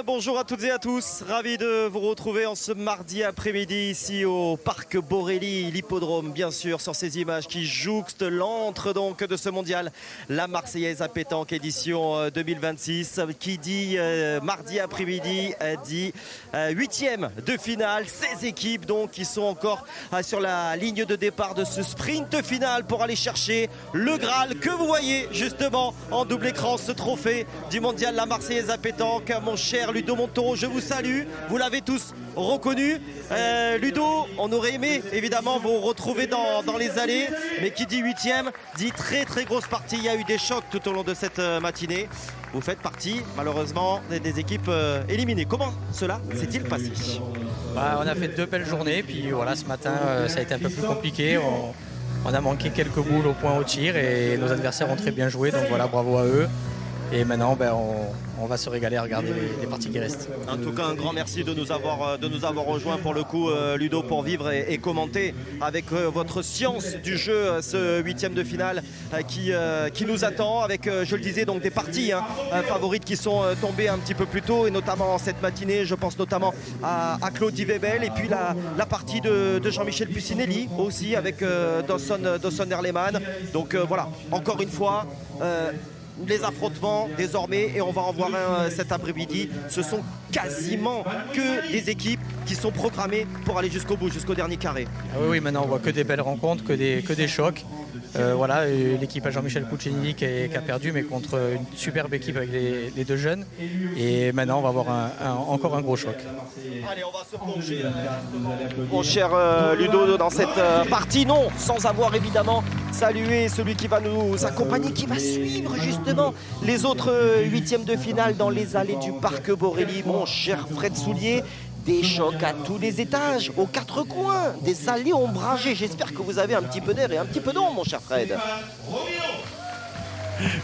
bonjour à toutes et à tous, ravi de vous retrouver en ce mardi après-midi ici au Parc Borély, l'hippodrome bien sûr, sur ces images qui jouxtent l'antre donc de ce mondial, la Marseillaise à pétanque édition 2026, qui dit mardi après-midi dit 8e de finale, 16 équipes donc qui sont encore sur la ligne de départ de ce sprint final pour aller chercher le Graal que vous voyez justement en double écran, ce trophée du mondial la Marseillaise à pétanque. Mon cher Ludo Montoro, je vous salue, vous l'avez tous reconnu. Ludo, on aurait aimé évidemment vous retrouver dans les allées, mais qui dit 8e dit très grosse partie. Il y a eu des chocs tout au long de cette matinée. Vous faites partie malheureusement des équipes éliminées. Comment cela s'est-il passé? On a fait 2 belles journées, puis voilà, ce matin ça a été un peu plus compliqué. On a manqué quelques boules au point au tir et nos adversaires ont très bien joué, donc voilà, bravo à eux. Et maintenant, on va se régaler à regarder les parties qui restent. En tout cas, un grand merci de nous avoir rejoints pour le coup, Ludo, pour vivre et commenter avec votre science du jeu ce 8e de finale qui nous attend avec, je le disais, donc des parties favorites qui sont tombées un petit peu plus tôt et notamment cette matinée, je pense notamment à Claude Webel et puis la partie de Jean-Michel Puccinelli aussi avec Dawson Erleman. Donc voilà, encore une fois, les affrontements désormais, et on va en voir un cet après-midi, ce sont quasiment que des équipes qui sont programmées pour aller jusqu'au bout, jusqu'au dernier carré. Ah oui, maintenant on voit que des belles rencontres, que des chocs. Voilà, l'équipe à Jean-Michel Puccinelli qui a perdu, mais contre une superbe équipe avec les 2 jeunes. Et maintenant on va avoir encore un gros choc. Allez, on va se plonger, mon cher Ludo, dans cette partie, non, sans avoir évidemment salué celui qui va nous accompagner, qui va suivre justement les autres 8e de finale dans les allées du Parc Borély, mon cher Fred Soulier. Des chocs à tous les étages, aux 4 coins, des allées ombragées. J'espère que vous avez un petit peu d'air et un petit peu d'ombre, mon cher Fred.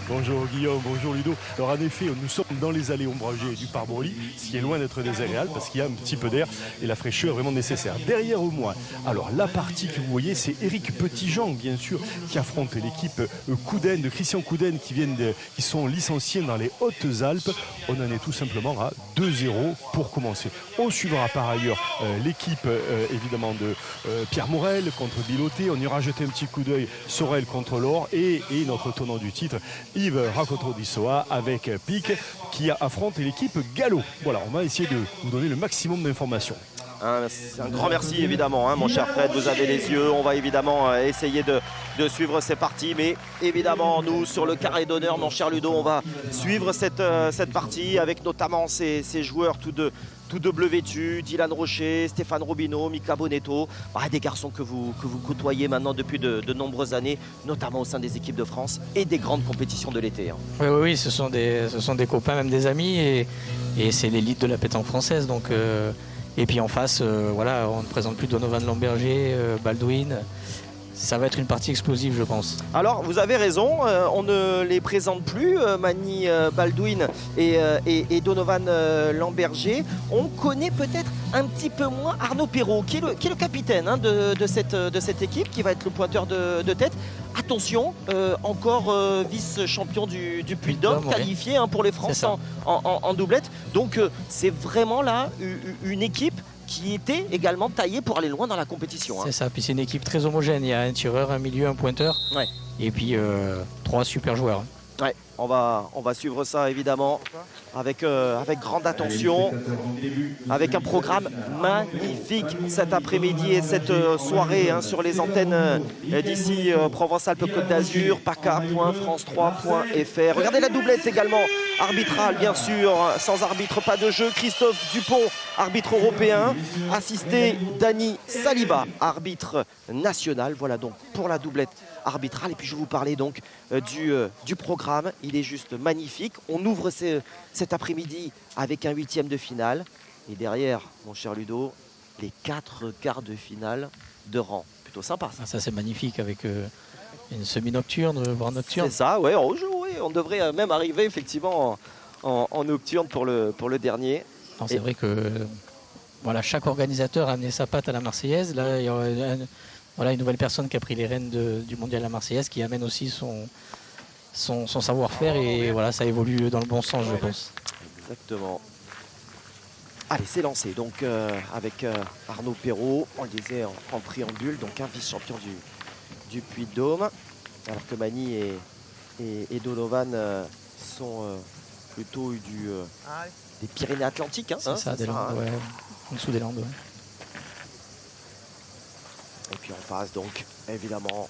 Bonjour Guillaume, bonjour Ludo. Alors en effet, nous sommes dans les allées ombragées du Parc Borély, ce qui est loin d'être désagréable parce qu'il y a un petit peu d'air et la fraîcheur vraiment nécessaire. Derrière moi, alors la partie que vous voyez, c'est Éric Petitjean, bien sûr, qui affronte l'équipe Couden, de Christian Couden, qui sont licenciés dans les Hautes-Alpes. On en est tout simplement à 2-0 pour commencer. On suivra par ailleurs l'équipe évidemment de Pierre Morel contre Biloté. On ira jeter un petit coup d'œil Sorel contre l'Or et notre tenant du titre, Yves Racotro-Dissoa avec Pic qui affronte l'équipe Gallo. Voilà, on va essayer de vous donner le maximum d'informations. Un grand merci évidemment, mon cher Fred, vous avez les yeux, on va évidemment essayer de suivre ces parties, mais évidemment nous sur le carré d'honneur, mon cher Ludo, on va suivre cette partie avec notamment ces joueurs tout double vêtus, Dylan Rocher, Stéphane Robineau, Mika Bonetto, des garçons que vous côtoyez maintenant depuis de nombreuses années, notamment au sein des équipes de France et des grandes compétitions de l'été. Oui, ce sont des copains, même des amis, et c'est l'élite de la pétanque française. Donc, et puis en face, voilà, on ne présente plus Donovan Lamberger, Baldwin. Ça va être une partie explosive, je pense. Alors, vous avez raison, on ne les présente plus, Mani Baldwin et Donovan Lamberger. On connaît peut-être un petit peu moins Arnaud Perrault, qui est le capitaine de cette équipe, qui va être le pointeur de tête. Attention, encore vice-champion du Puy-de-Dôme, qualifié pour les Français en doublette. Donc, c'est vraiment là une équipe qui était également taillé pour aller loin dans la compétition. C'est ça, puis c'est une équipe très homogène. Il y a un tireur, un milieu, un pointeur, et puis 3 super joueurs. Ouais, on va suivre ça évidemment avec grande attention, avec un programme magnifique cet après-midi et cette soirée sur les antennes d'ici Provence-Alpes-Côte d'Azur, paca.france3.fr. Regardez la doublette également, arbitrale bien sûr, sans arbitre pas de jeu, Christophe Dupont, arbitre européen, assisté Dani Saliba, arbitre national. Voilà donc pour la doublette arbitrale. Et puis je vais vous parler donc du programme, il est juste magnifique. On ouvre cet après-midi avec un 8e de finale et derrière, mon cher Ludo, les 4 quarts de finale de rang. Plutôt sympa ça. Ça c'est magnifique avec une semi-nocturne, voire nocturne. C'est ça, ouais, on devrait même arriver effectivement en nocturne pour le dernier. C'est vrai que voilà, chaque organisateur a amené sa patte à la Marseillaise. Là, il y a une nouvelle personne qui a pris les rênes du mondial à la Marseillaise, qui amène aussi son savoir-faire, et voilà, ça évolue dans le bon sens, je pense. Exactement. Allez, c'est lancé. Donc avec Arnaud Perrault, on le disait en préambule, donc un vice-champion du Puy-de-Dôme. Alors que Mani et Donovan sont plutôt des Pyrénées-Atlantiques. Hein, C'est ça, des Landes, ouais. En dessous des Landes. Ouais. Et puis en face, donc, évidemment,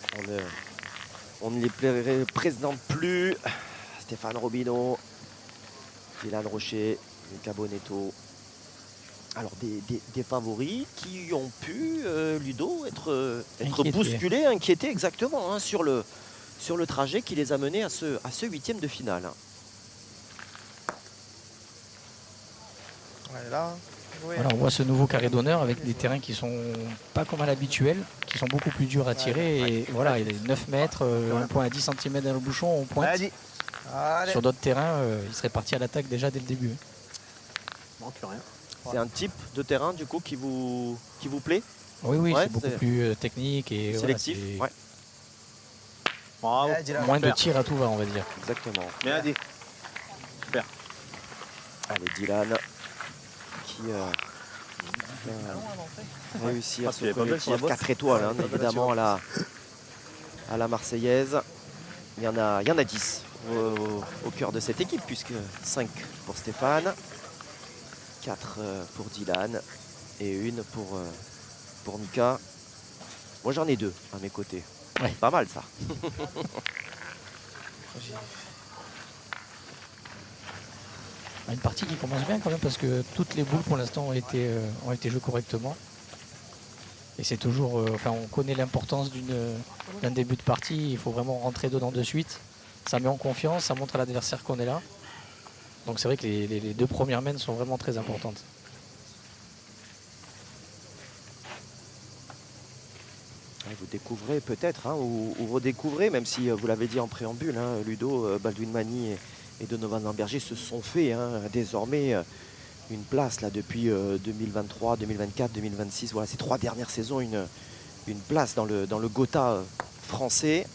on ne les présente plus. Stéphane Robineau, Dylan Rocher, Luca Bonetto. Alors des favoris qui ont pu, Ludo, être bousculés, inquiétés exactement hein, sur le trajet qui les a menés à ce 8e de finale. Ouais, là, oui. Voilà, on voit ce nouveau carré d'honneur avec des terrains qui sont pas comme à l'habituel, qui sont beaucoup plus durs à tirer. Et voilà, il y a 9 mètres, un point à 10 cm dans le bouchon, on pointe. Allez. Sur d'autres terrains, il serait parti à l'attaque déjà dès le début. Manque rien. C'est un type de terrain du coup qui vous plaît? Oui, Ouais, c'est beaucoup plus technique et sélectif. voilà, Bravo. moins de tirs à tout va, on va dire. Exactement. Bien dit. Super. Allez, Dylan qui réussit à se connecter 4 étoiles, hein, évidemment à la Marseillaise. Il y en a 10 au cœur de cette équipe, puisque 5 pour Stéphane, 4 pour Dylan et une pour Mika. Moi j'en ai 2 à mes côtés. Ouais. Pas mal ça. Une partie qui commence bien quand même parce que toutes les boules pour l'instant ont été jouées correctement. Et c'est toujours, on connaît l'importance d'un début de partie, il faut vraiment rentrer dedans de suite. Ça met en confiance, ça montre à l'adversaire qu'on est là. Donc c'est vrai que les 2 premières mains sont vraiment très importantes. Vous découvrez peut-être, hein, ou redécouvrez, même si vous l'avez dit en préambule, hein, Ludo, Baldwin Mani et Donovan Lamberger se sont fait désormais une place là depuis 2023, 2024, 2026. Voilà, ces 3 dernières saisons, une place dans le Gotha français.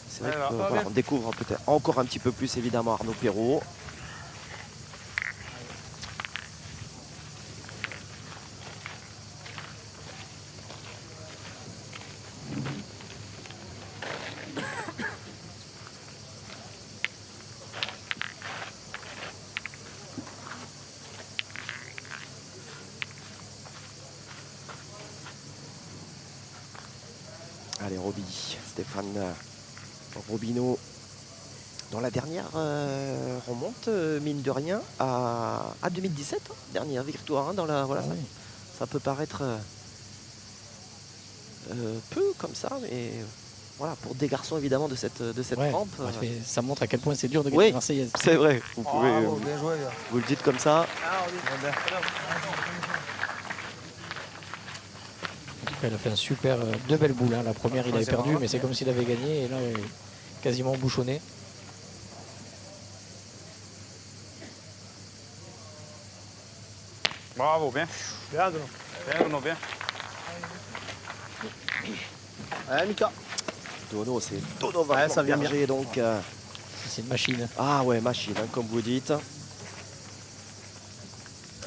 C'est vrai qu'on découvre peut-être encore un petit peu plus évidemment Arnaud Perrault. Allez, Roby, Stéphane Robineau, dans la dernière remonte, mine de rien, à 2017, hein, dernière victoire. Hein, dans la, voilà, oui. ça peut paraître peu comme ça, mais voilà, pour des garçons évidemment de cette rampe. Ça montre à quel point c'est dur de gagner la Marseillaise. C'est vrai, vous pouvez, bien joué, vous le dites comme ça. Elle a fait un super, 2 belles boules. Hein. La première, il avait perdu, mais c'est comme s'il avait gagné. Et là, il est quasiment bouchonné. Bravo, bien. Bien, Dono, bien. Allez, Mika. Dono, c'est Donovan Lamberger, donc. C'est une machine. Ah ouais, machine, hein, comme vous dites.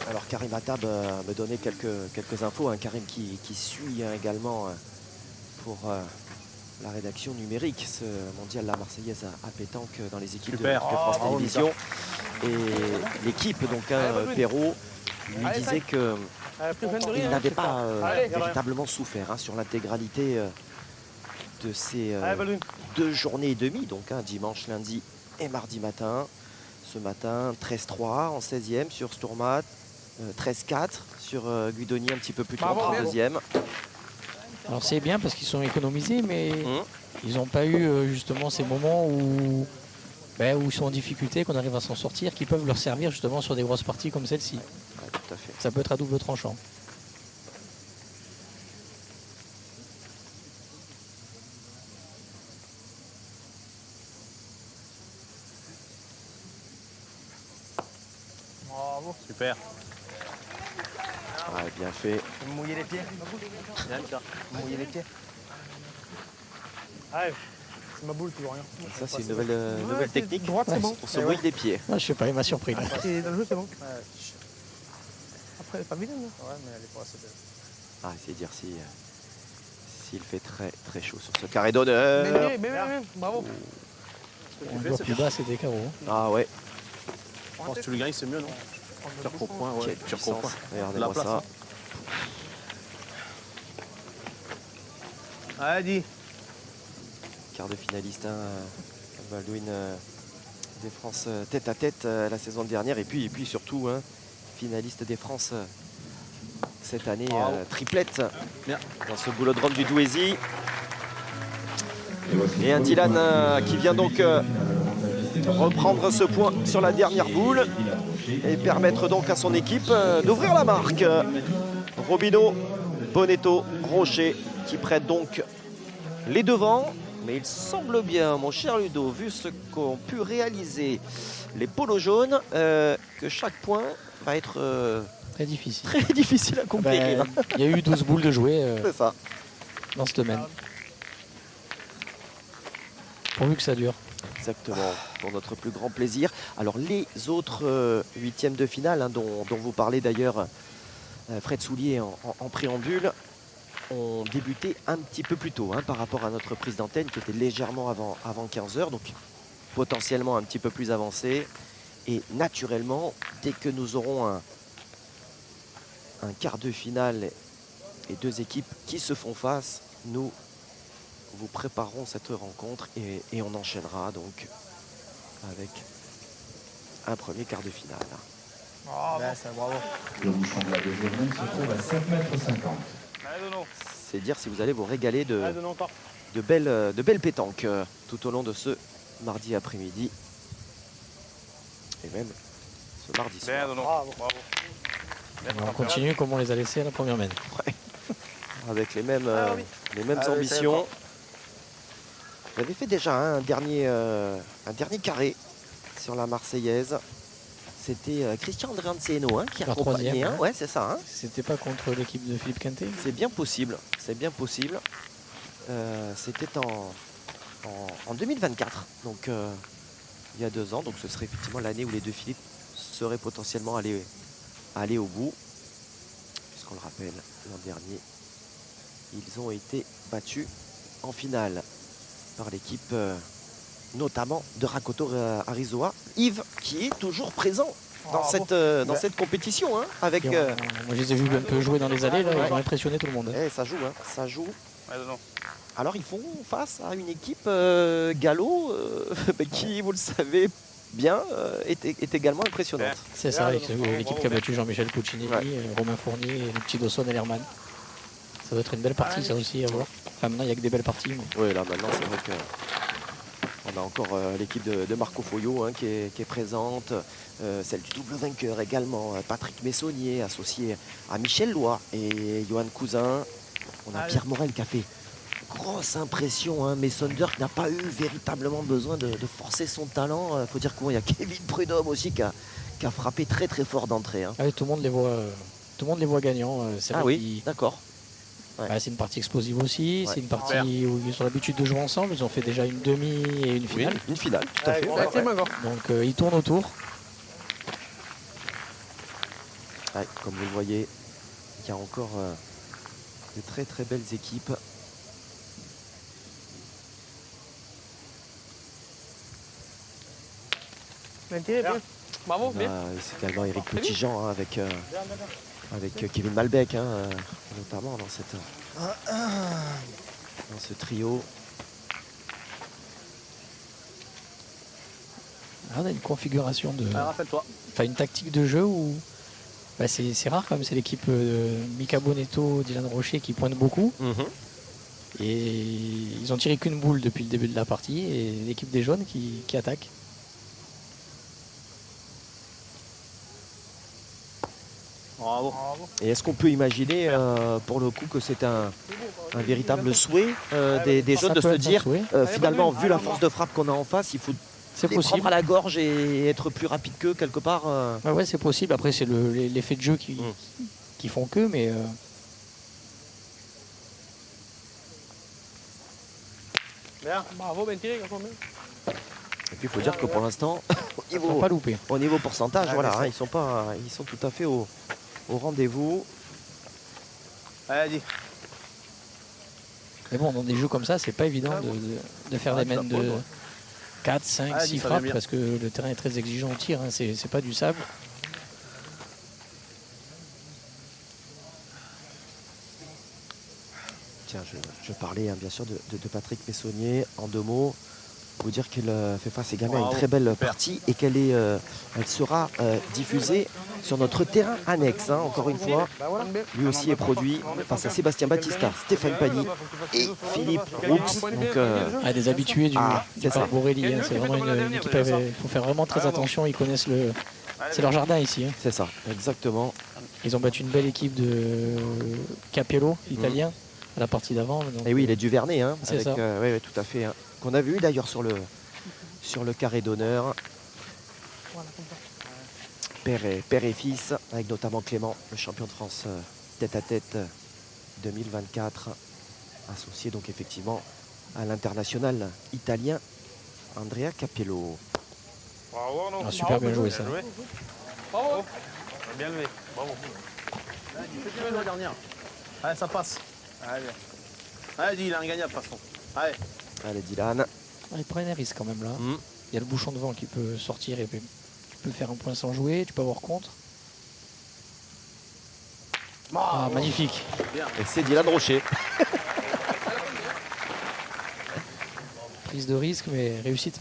Alors Karim Attab me donnait quelques infos, hein. Karim qui suit hein, également pour la rédaction numérique ce mondial la Marseillaise à pétanque dans les équipes de France Télévisions. Et l'équipe, donc Perrault, lui disait qu'il n'avait pas véritablement souffert hein, sur l'intégralité de ces 2 journées et demie, donc dimanche, lundi et mardi matin. Ce matin, 13-3 en 16e sur Stourmat. 13-4 sur Guidoni un petit peu plus tôt en 32e. Alors c'est bien parce qu'ils sont économisés, mais ils n'ont pas eu justement ces moments où ils sont en difficulté, qu'on arrive à s'en sortir, qui peuvent leur servir justement sur des grosses parties comme celle-ci. Ouais, tout à fait. Ça peut être à double tranchant. Bravo. Super. Ouais, bien fait. Vous mouillez les pieds. Vous mouillez les pieds. Allez, c'est ma boule, toujours rien. Ça, c'est une nouvelle technique droite, c'est bon. pour se mouiller les pieds. Ah, je sais pas, il m'a surpris. Là. C'est dans le jeu, c'est bon. Après, elle est pas vilaine. Ouais, mais elle est pas assez belle. Ah, c'est dire si s'il fait très très chaud sur ce carré d'honneur. Bien, bravo. On voit plus bas, c'est des carreaux. Ah ouais, Je pense que tu le gagnes, c'est mieux, non? Tir au point, ouais. quelle Tir au puissance. point. Regardez-moi La place, ça. Allez, dis. Quart de finaliste, hein, Baldwin des France tête à tête la saison dernière. Et puis surtout, hein, finaliste des France cette année, triplette Bien. dans ce boulodrome du Douaisis. Et un Dylan qui vient donc reprendre ce point sur la dernière boule et permettre donc à son équipe d'ouvrir la marque. Robineau, Bonetto, Rocher qui prennent donc les devants. Mais il semble bien, mon cher Ludo, vu ce qu'ont pu réaliser les polos jaunes, que chaque point va être Très difficile. très difficile à conquérir. Il y a eu 12 boules de jouer C'est ça. dans cette semaine. Pourvu que ça dure. Exactement, pour notre plus grand plaisir. Alors les autres huitièmes de finale, hein, dont vous parlez d'ailleurs, Fred Soulier en préambule, ont débuté un petit peu plus tôt, hein, par rapport à notre prise d'antenne qui était légèrement avant 15 h, donc potentiellement un petit peu plus avancé. Et naturellement, dès que nous aurons un quart de finale et deux équipes qui se font face, nous vous préparerons cette rencontre et on enchaînera donc avec un premier quart de finale. Bravo. Le bouchon de la deuxième ronde se trouve à 7,50 m. Allez, Dono. C'est dire si vous allez vous régaler Allez, Dono encore. de belles pétanques tout au long de ce mardi après-midi et même ce mardi Bien, soir, Dono. Bravo. On continue comme on les a laissés à la première mène. avec les mêmes Allez, ambitions. Vous avez fait déjà un dernier carré sur la Marseillaise. C'était Christian Andreanceno, hein, qui La accompagnait. troisième, Hein. Ouais, c'est ça. Hein. C'était pas contre l'équipe de Philippe Quintet? C'est bien possible. C'est bien possible. C'était en 2024, donc il y a 2 ans. Donc ce serait effectivement l'année où les deux Philippe seraient potentiellement allés au bout. Puisqu'on le rappelle, l'an dernier, ils ont été battus en finale par l'équipe notamment de Rakoto Arizoa. Yves qui est toujours présent dans cette compétition, hein, avec... Et moi je les ai vus un peu jouer dans les allées, là, ils ont impressionné tout le monde. ça joue, hein, ça joue. Allez, Dono. Alors ils font face à une équipe gallo qui, vous le savez bien, est également impressionnante. C'est ça, avec l'équipe qui a battu Jean-Michel Puccinelli, Ouais. Romain Fournier et le petit Dawson Ellerman. Ça doit être une belle partie, ça aussi, à voir. Enfin, maintenant, il n'y a que des belles parties. Mais... Oui, là maintenant c'est vrai que on a encore l'équipe de Marco Foyo, hein, qui est présente, celle du double vainqueur également, Patrick Messonnier associé à Michel Loy et Johan Cousin. On a Pierre Morel qui a fait grosse impression, hein, mais Sonder qui n'a pas eu véritablement besoin de forcer son talent. Il faut dire qu'il y a Kevin Prudhomme aussi qui a frappé très très fort d'entrée. Hein. Ah oui, tout le monde les voit gagnants. C'est Ah vrai oui, d'accord. bah, c'est une partie explosive aussi, Ouais. c'est une partie où ils ont l'habitude de jouer ensemble, ils ont fait déjà une demi et une finale. Une finale, tout à fait. Allez, Ouais, ouais. Donc ils tournent autour. Ouais, comme vous le voyez, il y a encore de très très belles équipes. Bien. Bravo, bien. C'est également Eric Petitjean, hein, avec Kevin Malbec, hein, notamment dans ce trio. Là, on a une configuration de. Allez, rappelle-toi. Enfin, une tactique de jeu où. Bah, c'est rare quand même, c'est l'équipe Mika Bonetto, Dylan Rocher qui pointent beaucoup. Et ils ont tiré qu'une boule depuis le début de la partie et l'équipe des jaunes qui attaque. Bravo. Et est-ce qu'on peut imaginer, pour le coup, que c'est un véritable souhait des Ça jeunes de peut se être un dire, souhait. finalement, vu la force de frappe qu'on a en face, il faut C'est les prendre possible. à la gorge et être plus rapide qu'eux quelque part. Ouais, c'est possible. Après, c'est l'effet de jeu qui font que, mais Bien. Bravo, bien tiré, encore mieux. Et puis il faut dire que pour l'instant, ils vont pas louper. au niveau pourcentage, voilà, hein, ils sont tout à fait au au rendez-vous. Allez, Mais bon, dans des jeux comme ça, c'est pas évident de faire des mènes de 4, 5, 6 frappes parce que le terrain est très exigeant au tir. Hein. C'est pas du sable. Tiens, je parlais bien sûr de Patrick Messonnier en 2 mots. Vous dire qu'il fait face également à une très belle partie et qu'elle elle sera diffusée sur notre terrain annexe. Hein, encore une fois, lui aussi est produit face à Sébastien Battista, Stéphane Pagny et Philippe Roux. Donc, Des habitués du Parc Borelli. Hein. C'est vraiment une équipe. Il faut faire vraiment très attention. Ils connaissent c'est leur jardin ici. Hein. c'est ça, exactement. Ils ont battu une belle équipe de Capello, italien, à la partie d'avant. Et oui, il est du Vernet. Hein, c'est ça. Oui, tout à fait. Hein, qu'on a vu d'ailleurs sur le carré d'honneur. Père et fils, avec notamment Clément, le champion de France tête-à-tête 2024, associé donc effectivement à l'international italien Andrea Capello. Super bien joué ça. Bravo. Bien levé. Bravo. Fais la dernière. Allez, ça passe. Allez. Allez, il est ingagnable de toute façon. Allez. Allez Dylan. Il prend un risque quand même là. Il y a le bouchon de vent qui peut sortir et puis tu peux faire un point sans jouer, tu peux avoir contre. Magnifique. Et c'est Dylan Rocher. Prise de risque mais réussite.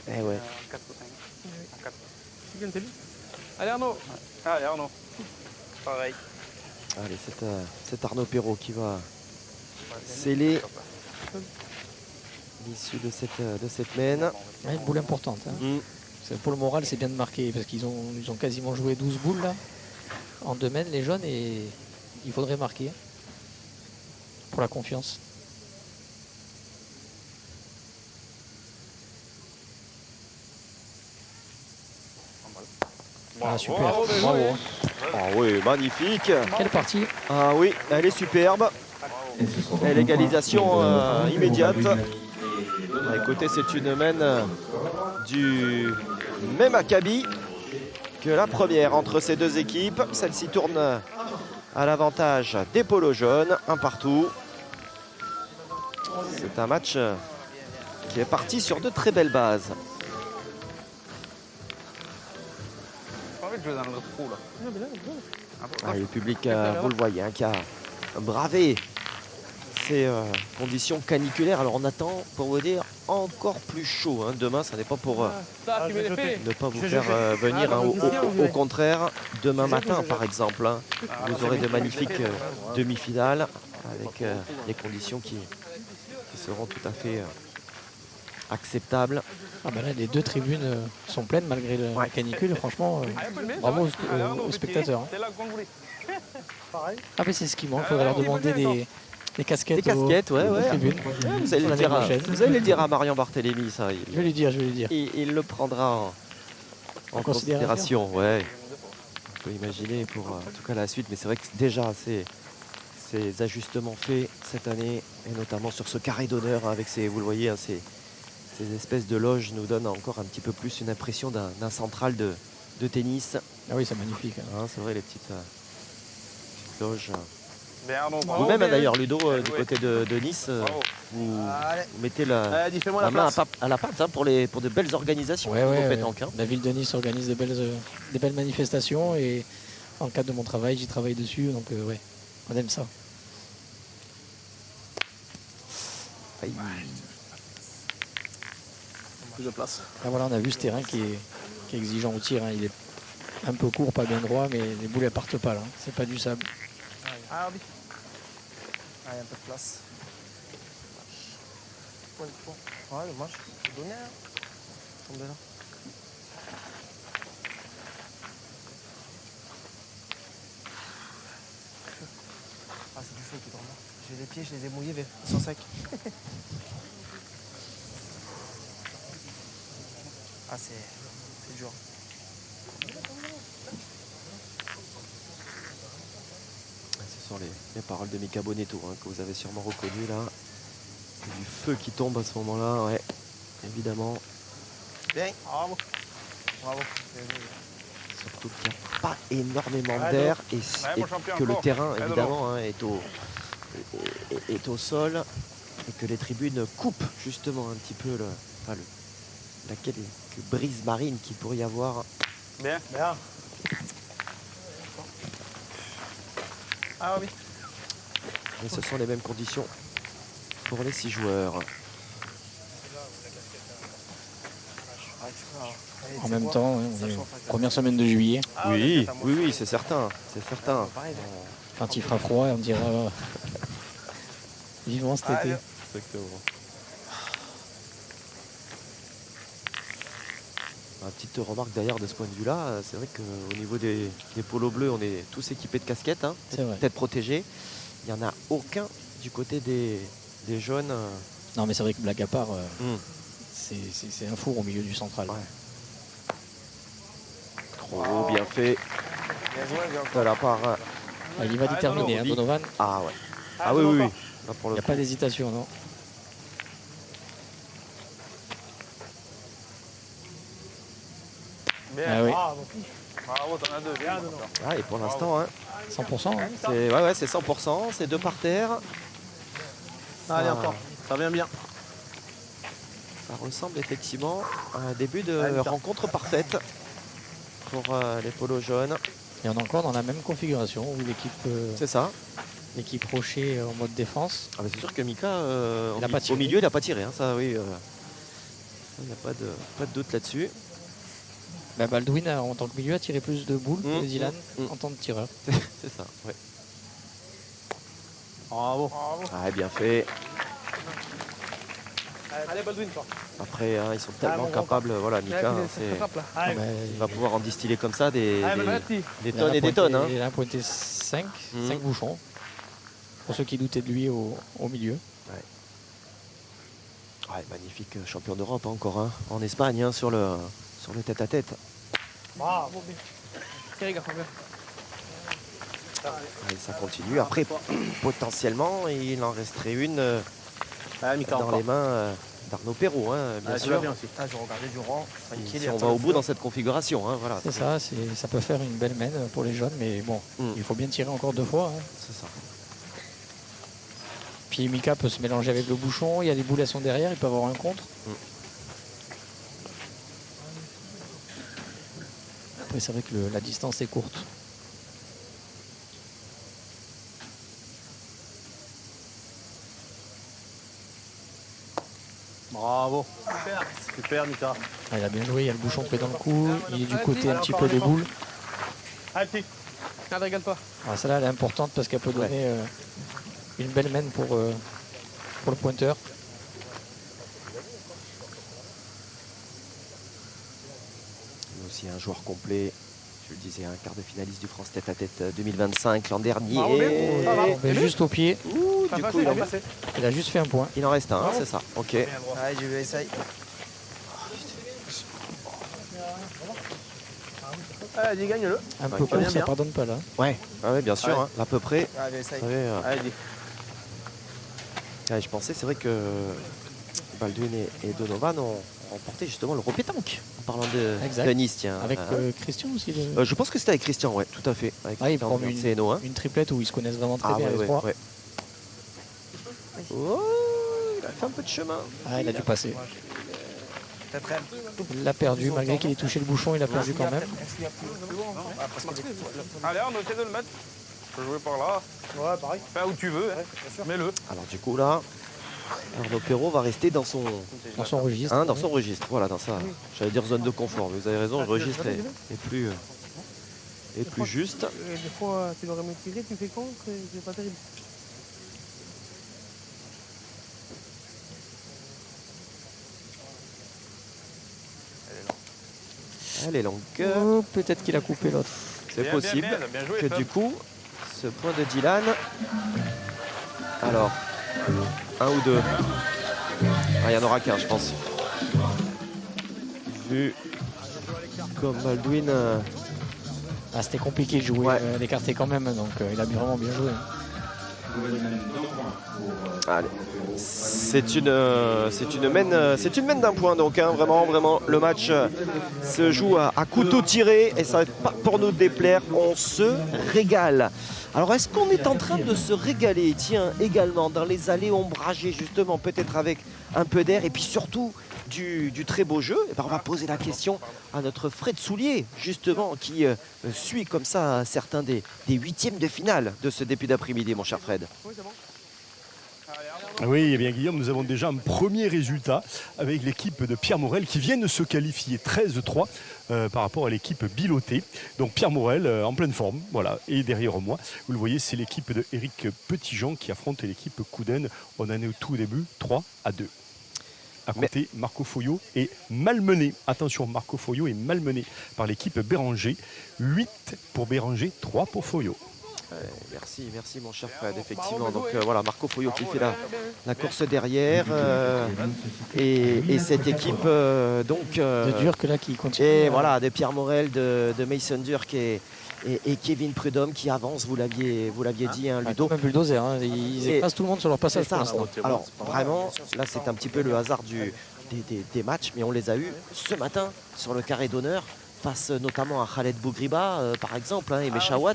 Eh ouais. Allez Arnaud. Allez Arnaud. Pareil. Allez, c'est Arnaud Perrault qui va sceller l'issue de cette mène. Une boule importante. Hein. Pour le moral, c'est bien de marquer parce qu'ils ont quasiment joué 12 boules là, en 2 mènes, les jeunes, et il faudrait marquer pour la confiance. Super, bravo. Ah oui, magnifique. Quelle partie. Ah oui, elle est superbe. Et l'égalisation immédiate. Écoutez, c'est une mène du même acabit que la première entre ces 2 équipes. Celle-ci tourne à l'avantage des polos jaunes, un partout. C'est un match qui est parti sur de très belles bases. Le public, vous le voyez, hein, qui a bravé ces conditions caniculaires. Alors on attend, pour vous dire, encore plus chaud. Hein. Demain, ça n'est pas pour ne pas vous faire venir. Hein. Au contraire, demain matin, par exemple, hein, vous aurez de magnifiques demi-finales avec des conditions qui seront tout à fait acceptables. Là, les 2 tribunes sont pleines malgré la canicule. Franchement, bravo aux spectateurs. Hein. Mais c'est ce qui manque. Il faudrait leur demander des casquettes. Des casquettes, aux tribunes. Vous allez le dire à Marion Barthélémy, ça. Je vais lui dire. Il le prendra en considération. Ouais. On peut imaginer pour en tout cas la suite, mais c'est vrai que déjà ces ajustements faits cette année, et notamment sur ce carré d'honneur avec vous le voyez, hein, ces espèces de loges nous donnent encore un petit peu plus une impression d'un central de tennis. Ah oui, c'est magnifique. Hein, c'est vrai, les petites loges. Vous-même d'ailleurs, Ludo, du côté de Nice, vous mettez la main à la pâte, hein, pour de belles organisations. Pétanque, hein. La ville de Nice organise des belles manifestations et en cadre de mon travail, j'y travaille dessus. Donc on aime ça. Plus de place. On a vu ce terrain qui est exigeant au tir. Hein. Il est un peu court, pas bien droit, mais les boules ne partent pas là. C'est pas du sable. Il y a un peu de place. Ouais, dommage. Donner. Tombez là. C'est du feu qui tombe là. J'ai les pieds, je les ai mouillés, mais ils sont secs. C'est dur. Ce sont les paroles de Mika Bonetto, hein, que vous avez sûrement reconnu là. Du feu qui tombe à ce moment-là, ouais, évidemment. Bien, bravo. Bravo. surtout qu'il n'y a pas énormément d'air et mon champion, que le encore. terrain, Allez, évidemment, hein, est au sol et que les tribunes coupent justement un petit peu la quelques brise marine qu'il pourrait y avoir. Bien. Bien. Ah oui. Et ce sont les mêmes conditions pour les 6 joueurs. En même temps, hein, on est première semaine de juillet. Oui, c'est certain. C'est certain. Quand il fera froid, on dira vivement cet été. Exactement. Une petite remarque d'ailleurs de ce point de vue-là, c'est vrai qu'au niveau des polos bleus, on est tous équipés de casquettes, hein, C'est vrai. tête protégée. Il n'y en a aucun du côté des jaunes. Non, mais c'est vrai que blague à part, c'est un four au milieu du central. Ouais. Trop bien fait de la part. Ah, il va déterminer, hein, Donovan. Ah ouais. Ah oui. Là, pour Il le n'y a coup. pas d'hésitation, non? Bien. Ah oui, Bravo, t'en as deux. Bien. Ah, et pour l'instant, hein, 100%. Hein. c'est 100%, c'est 2 par terre. Allez, Ça- encore. Ça vient bien. Ça ressemble effectivement à un début de Allez, putain. rencontre parfaite pour les polos jaunes. Et on est encore dans la même configuration où C'est ça. l'équipe Rocher en mode défense. Ah bah c'est sûr que Mika, Il a pas tiré. au milieu, il n'a pas tiré. Hein, ça, oui. Il n'y a pas de doute là-dessus. Bah, Baldwin, en tant que milieu, a tiré plus de boules que Dylan en tant que tireur. C'est ça, ouais. Bravo. Ah, bien fait. Allez, Baldwin, toi. Après, hein, ils sont tellement capables. Voilà, Mika, hein, Ah, bah, il va pouvoir en distiller comme ça des il tonnes en et a des tonnes. Hein. Il a pointé 5 bouchons. Pour ceux qui doutaient de lui au milieu. Ouais, magnifique champion d'Europe hein, encore hein, en Espagne hein, sur le tête-à-tête. Bravo. Thierry, garçon, bien. Et ça continue. Après, potentiellement, il en resterait une Mika, dans encore. les mains d'Arnaud Perrault, hein, bien Tu vas sûr. bien aussi. Je regardais Durand. Tranquille. Si on va au bout dans cette configuration, hein, voilà. C'est ça, ça peut faire une belle main pour les jeunes, mais bon, il faut bien tirer encore 2 fois. Hein. C'est ça. Puis Mika peut se mélanger avec le bouchon, il y a des boules à son derrière, il peut avoir un contre. Après c'est vrai que la distance est courte. Bravo. Super, Mika. Ah, il a bien joué, il y a le bouchon pris dans le cou, il est du côté un petit peu des boules. Allez, petit. Ne régale-toi. Ah, celle-là elle est importante parce qu'elle peut donner une belle main pour le pointeur. Il y a aussi un joueur complet, je le disais, un quart de finaliste du France tête-à-tête 2025 l'an dernier. Bravo, bien. Ça va. On met juste au pied, Ouh, du coup, il a juste fait un point. il en reste un, hein, c'est ça. Ok. Allez, je vais essayer. Allez, dis, gagne-le. Un Ouais, peu court, bien, ça bien. pardonne pas là. Ouais, bien sûr, Allez. hein, à peu près. Allez, essaye. Vous savez, Allez, dis. je pensais, c'est vrai que Baldwin et Donovan ont remporté justement le Pétanque en parlant Exact. de Nice, tiens. Avec Christian aussi. Je pense que c'était avec Christian, ouais, tout à fait. Avec Ah, ils Christian forment Berceno, hein. une triplette où ils se connaissent vraiment très Ah bien ouais, les ouais, trois. ouais. Oh, il a fait un peu de chemin. Ah, il a dû passer. Peut-être elle. Il l'a perdu, malgré qu'il ait touché le bouchon, il a perdu quand même. Allez, on essaie de le mettre. Je peux jouer par là. Ouais, pareil. Enfin, où tu veux. Hein. Mets-le. Alors du coup là, Arnaud Perrault va rester dans son registre. Hein, dans son registre, voilà, dans sa, j'allais dire zone de confort, mais vous avez raison, le registre est plus juste. Des fois, tu l'aurais maîtrisé, tu fais contre, et c'est pas terrible. Elle est longue. Oh, peut-être qu'il a coupé l'autre. C'est Bien, possible bien, bien, bien joué, que Fab. du coup, ce point de Dylan, alors, un ou deux. Ah, il y en aura qu'un, je pense. Vu comme Baldwin. Ah, c'était compliqué de jouer, Ouais. d'écarter quand même, donc il a vraiment bien joué. Allez. C'est une mène d'un point donc hein, vraiment le match se joue à couteau tiré et ça va pas pour nous déplaire, on se régale. Alors est-ce qu'on est en train de se régaler, tiens, également dans les allées ombragées justement, peut-être avec un peu d'air et puis surtout du très beau jeu. Et ben on va poser la question à notre Fred Soulier justement qui suit comme ça certains des huitièmes de finale de ce début d'après-midi, mon cher Fred. Oui, eh bien Guillaume, nous avons déjà un premier résultat avec l'équipe de Pierre Morel qui vient de se qualifier 13-3 par rapport à l'équipe Biloté. Donc Pierre Morel en pleine forme, voilà. Et derrière moi, vous le voyez, c'est l'équipe de Éric Petitjean qui affronte l'équipe Couden. On en est au tout début, 3-2. À côté, Marco Foyot est malmené. Attention, Marco Foyot est malmené par l'équipe Béranger. 8 pour Béranger, 3 pour Foyot. Merci mon cher Fred, effectivement. Donc voilà, Marco Foyot qui fait la course derrière et cette équipe de Durk là qui continue. Et voilà, de Pierre Morel, de Mason Durk et Kevin Prudhomme qui avance, vous l'aviez dit, hein, Ludo. Comme un bulldozer, hein, ils écrasent tout le monde sur leur passage. Ça, alors vraiment, là c'est un petit peu le hasard des matchs, mais on les a eus ce matin sur le carré d'honneur. Face notamment à Khaled Bougriba, par exemple, hein, et Meshawat.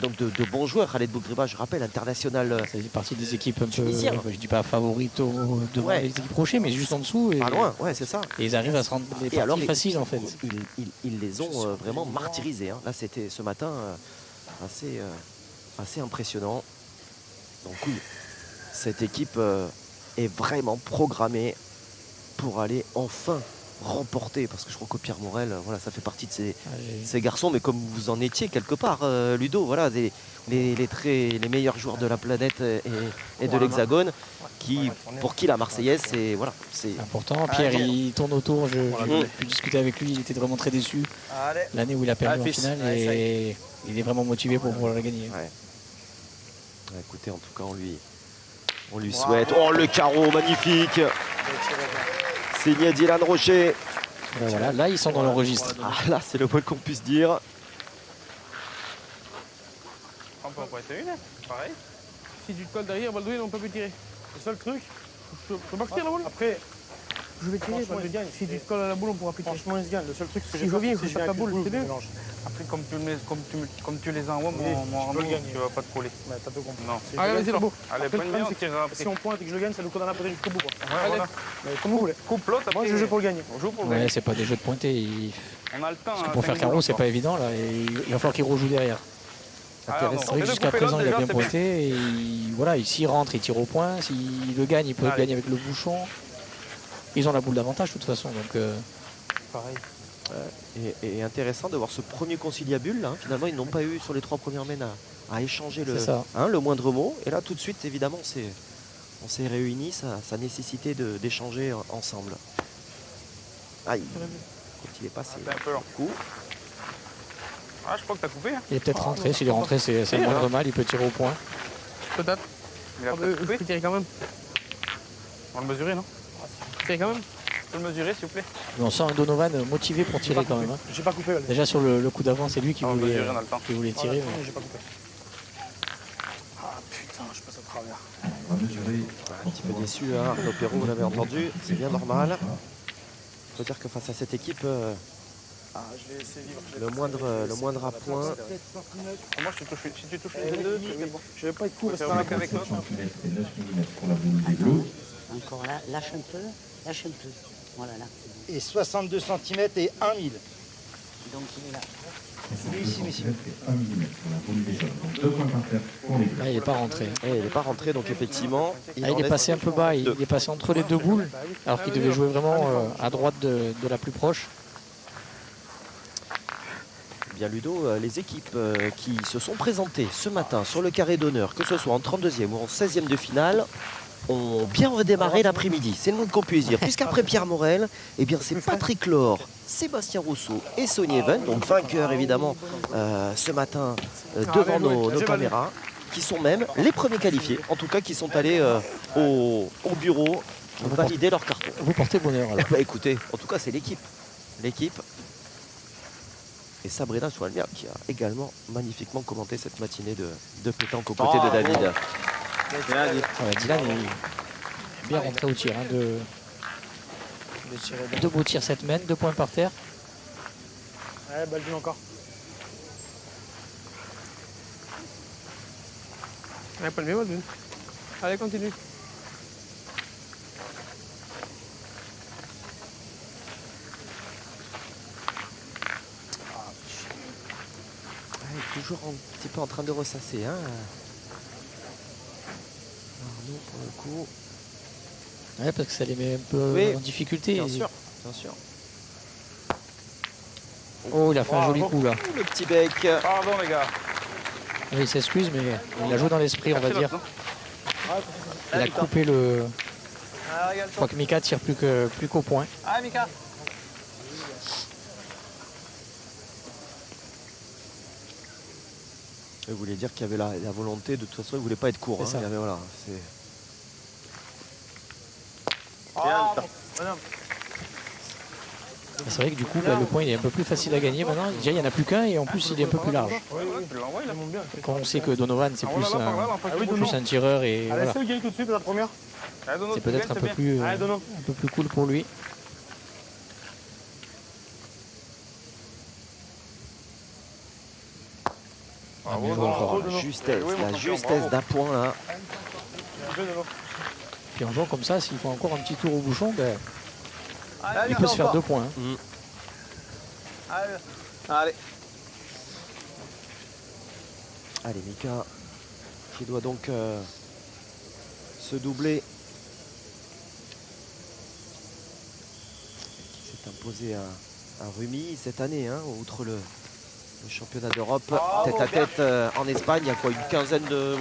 Donc de bons joueurs. Khaled Bougriba, je rappelle, international. Ça fait partie des équipes un peu, tunisien. Je dis pas favorites devant les équipes rochers, mais juste en dessous. Pas loin, ouais, c'est ça. Et ils arrivent à se rendre des parties faciles, en fait. Ils les ont vraiment martyrisés. Hein. Là, c'était ce matin assez impressionnant. Donc oui, cette équipe est vraiment programmée pour aller enfin remporter, parce que je crois que Pierre Morel, voilà, ça fait partie de ces garçons, mais comme vous en étiez quelque part, Ludo, voilà, les meilleurs joueurs de la planète et de l'Hexagone, pour qui la Marseillaise, c'est voilà, c'est important. Pierre, il tourne autour, j'ai pu discuter avec lui, il était vraiment très déçu l'année où il a perdu en finale et il est vraiment motivé pour pouvoir la gagner. Ouais, écoutez, en tout cas, on lui souhaite. Oh, le carreau, magnifique! Signé Dylan Rocher. Ben voilà, là ils sont dans le registre. Ah, là c'est le moins qu'on puisse dire. On peut en prêter une, pareil. Si tu te colles derrière, Baldwin, on peut plus tirer. C'est ça le truc. Je peux pas tirer la boule. Après, je vais tirer, si tu te colles à la boule, on pourra plus tirer. Franchement, il se gagne. Le seul truc, c'est que si je viens, je tape la boule, c'est bien. Après, comme tu les envoies, mon rendez tu vas pas te coller. Mais t'as tout compris. Non. Allez, vas-y, là. Allez, prends bien, on tirera après. Si on pointe et que je le gagne, ça nous condamne à peut-être jusqu'au bout. Allez, comme vous voulez. Coupe l'autre, moi je joue pour le gagner. Ouais, c'est pas des jeux de pointer. On a le temps. Pour faire carreau, c'est pas évident là. Il va falloir qu'il rejoue derrière. C'est vrai que jusqu'à présent, il a bien pointé. Et voilà, s'il rentre, il tire au point. S'il le gagne, il peut gagner avec le bouchon. Ils ont la boule d'avantage de toute façon. Donc, pareil. Et intéressant de voir ce premier conciliabule. Là, hein. Finalement, ils n'ont pas eu sur les 3 premières mènes à échanger le moindre mot. Et là, tout de suite, évidemment, on s'est réunis. Ça nécessitait d'échanger ensemble. Aïe. Quand il est passé. Un peu lent. Coup. Ah, je crois que t'as coupé. Hein. Il est peut-être rentré. S'il est rentré, c'est le moindre mal. Il peut tirer au point. Peut-être. Il a peut-être coupé. Tirer quand même. On va le mesurer, non? Tirer quand même. Tu peux le mesurer, s'il vous plaît? Mais on sent un Donovan motivé pour tirer quand même. Hein. J'ai pas coupé. Déjà sur le coup d'avant, c'est lui qui voulait tirer. J'ai pas coupé. Ah putain, je passe à travers. Un petit peu déçu, hein. Arnaud Perrault, vous l'avez entendu, c'est bien normal. Il faut dire que face à cette équipe, je vais essayer le moindre à point. Moi, si tu touches les deux, je vais pas être court, reste dans la avec moi. Encore là, lâche un peu. Voilà, là. Et 62 cm et 1 000. Donc il est là. Là, il n'est pas rentré. Il n'est pas rentré, donc effectivement. Il est passé un peu bas, il est passé entre les deux boules, alors qu'il devait jouer vraiment à droite de la plus proche. Bien Ludo, les équipes qui se sont présentées ce matin sur le carré d'honneur, que ce soit en 32e ou en 16e de finale, ont bien redémarré l'après-midi. C'est le moins qu'on puisse dire. Puisqu'après Pierre Morel, eh bien c'est Patrick Laure, Sébastien Rousseau et Sonny Even, donc vainqueurs évidemment ce matin devant nos caméras, qui sont même les premiers qualifiés, en tout cas qui sont allés au bureau valider leur carton. Vous portez bonheur alors. Bah, écoutez, en tout cas c'est l'équipe. Et Sabrina Soualmia qui a également magnifiquement commenté cette matinée de pétanque aux côtés de David. Ouais, Dylan est bien rentré au tir. Hein, deux beaux tirs cette mène, 2 points par terre. Ouais, Baldwin encore. Ouais, pas le même Baldwin. Allez, continue. Toujours un petit peu en train de ressasser. Hein. Arnaud, pour le coup. Ouais, parce que ça les met un peu en difficulté. Bien sûr, bien sûr. Oh, il a fait un joli coup là. Le petit bec. Pardon, les gars. Oui, il s'excuse, mais il a joué dans l'esprit, on va dire. Il a coupé le. Je crois que Mika tire plus qu'au point. Ah, Mika. Il voulait dire qu'il y avait la volonté, de toute façon, il voulait pas être court. Hein. Ça. Il y avait, voilà, C'est vrai que du coup, le point il est un peu plus facile à gagner maintenant. Déjà, il n'y en a plus qu'un et en plus, il est un peu plus large. Quand on sait que Donovan, c'est plus un tireur et Allez, voilà. c'est le gagner tout de suite, la première. C'est peut-être un peu plus cool pour lui. Bien joué encore. La justesse d'un point là. Puis en jouant comme ça, s'il faut encore un petit tour au bouchon, ben, il peut se faire 2 points. Hein. Allez. Allez, Mika qui doit donc se doubler. Qui s'est imposé à Rumi cette année, hein, outre le championnat d'Europe tête à tête en Espagne. Il y a quoi, une quinzaine de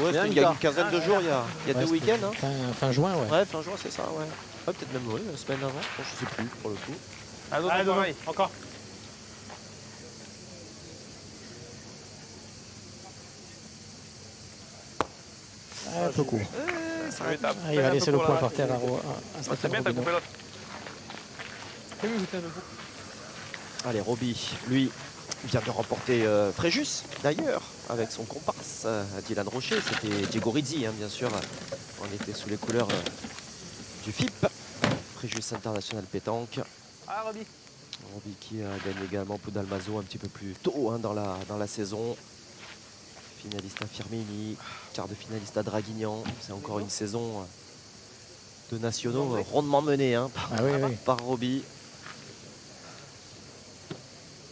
jours, il y a 2 week-ends. Hein. Fin juin, ouais. Ouais, fin juin, c'est ça, ouais. Ouais, peut-être même la semaine avant, je sais plus pour le coup. Allez, encore. Un peu court. Il va laisser le point par terre à Stéphane Robinot. Allez, Roby, lui, vient de remporter Fréjus, d'ailleurs, avec son comparse Dylan Rocher. C'était Diego Rizzi, hein, bien sûr. On était sous les couleurs du FIP, Fréjus International Pétanque. Ah, Roby. Roby qui a gagné également Poudalmazo un petit peu plus tôt, hein, dans la saison. Finaliste à Firmini, quart de finaliste à Draguignan. C'est encore une saison de nationaux rondement menée, hein, par Roby.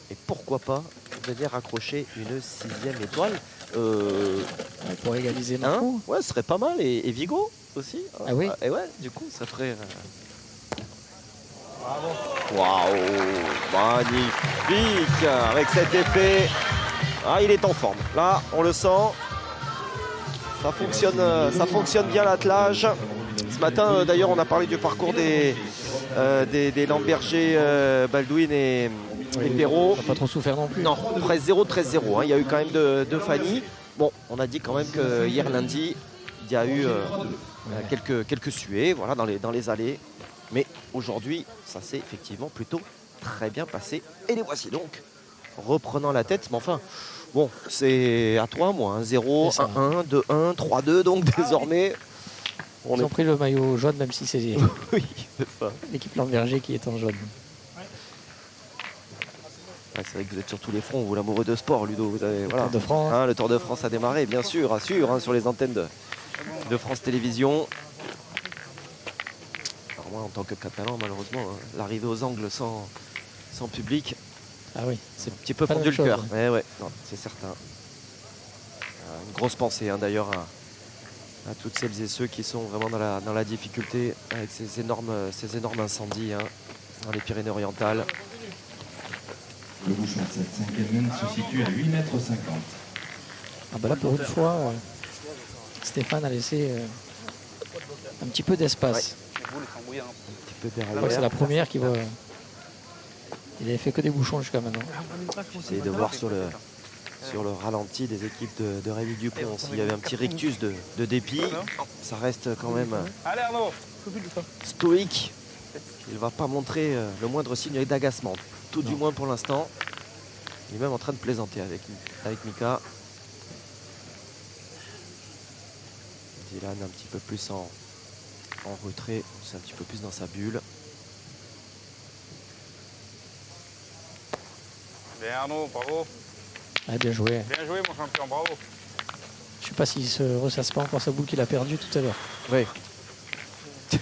Et pourquoi pas venir raccrocher une 6e étoile pour égaliser Marco. Ouais, ce serait pas mal. Et Vigo aussi. Ah oui. Et ouais, du coup, ça ferait. Waouh, magnifique avec cet effet. Ah, il est en forme. Là, on le sent. Ça fonctionne bien l'attelage. Ce matin, d'ailleurs, on a parlé du parcours des Lamberger, Baldwin et Perrault. Pas trop souffert non plus. Non, 13-0, 13-0. Hein. Il y a eu quand même de Fanny. Bon, on a dit quand même que hier lundi, il y a eu quelques suées, voilà, dans les allées. Mais aujourd'hui, ça s'est effectivement plutôt très bien passé. Et les voici donc reprenant la tête. Mais enfin, bon, c'est à toi, moi. 0, 1-1, 2-1, 3-2. Donc désormais, ils ont pris le maillot jaune, même si c'est oui, l'équipe Lamberger qui est en jaune. Ouais, c'est vrai que vous êtes sur tous les fronts, vous l'amoureux de sport, Ludo. Vous avez, Tour de France. Hein, le Tour de France a démarré, bien sûr, hein, sur les antennes de France Télévisions. Alors moi, en tant que Catalan, malheureusement, hein, l'arrivée aux Angles sans public, c'est un petit peu fondu le cœur. Ouais, c'est certain. Une grosse pensée, hein, d'ailleurs, à toutes celles et ceux qui sont vraiment dans la difficulté avec ces énormes incendies, hein, dans les Pyrénées-Orientales. Le bouchon de cette 5e mène se situe à 8,50 m. Ah bah là, pour une fois, Stéphane a laissé un petit peu d'espace. Je crois que c'est la première qui va. Il avait fait que des bouchons jusqu'à maintenant. J'essaie de voir sur le ralenti des équipes de Rémi Dupont s'il y avait un petit rictus de dépit. Ça reste quand même stoïque. Il ne va pas montrer le moindre signe d'agacement. Tout du moins pour l'instant. Il est même en train de plaisanter avec Mika. Dylan un petit peu plus en retrait, c'est un petit peu plus dans sa bulle. Bien Arnaud, bravo. Ah, bien joué. Bien joué mon champion, bravo. Je sais pas s'il se ressasse pas encore sa boule qu'il a perdue tout à l'heure. Oui. C'est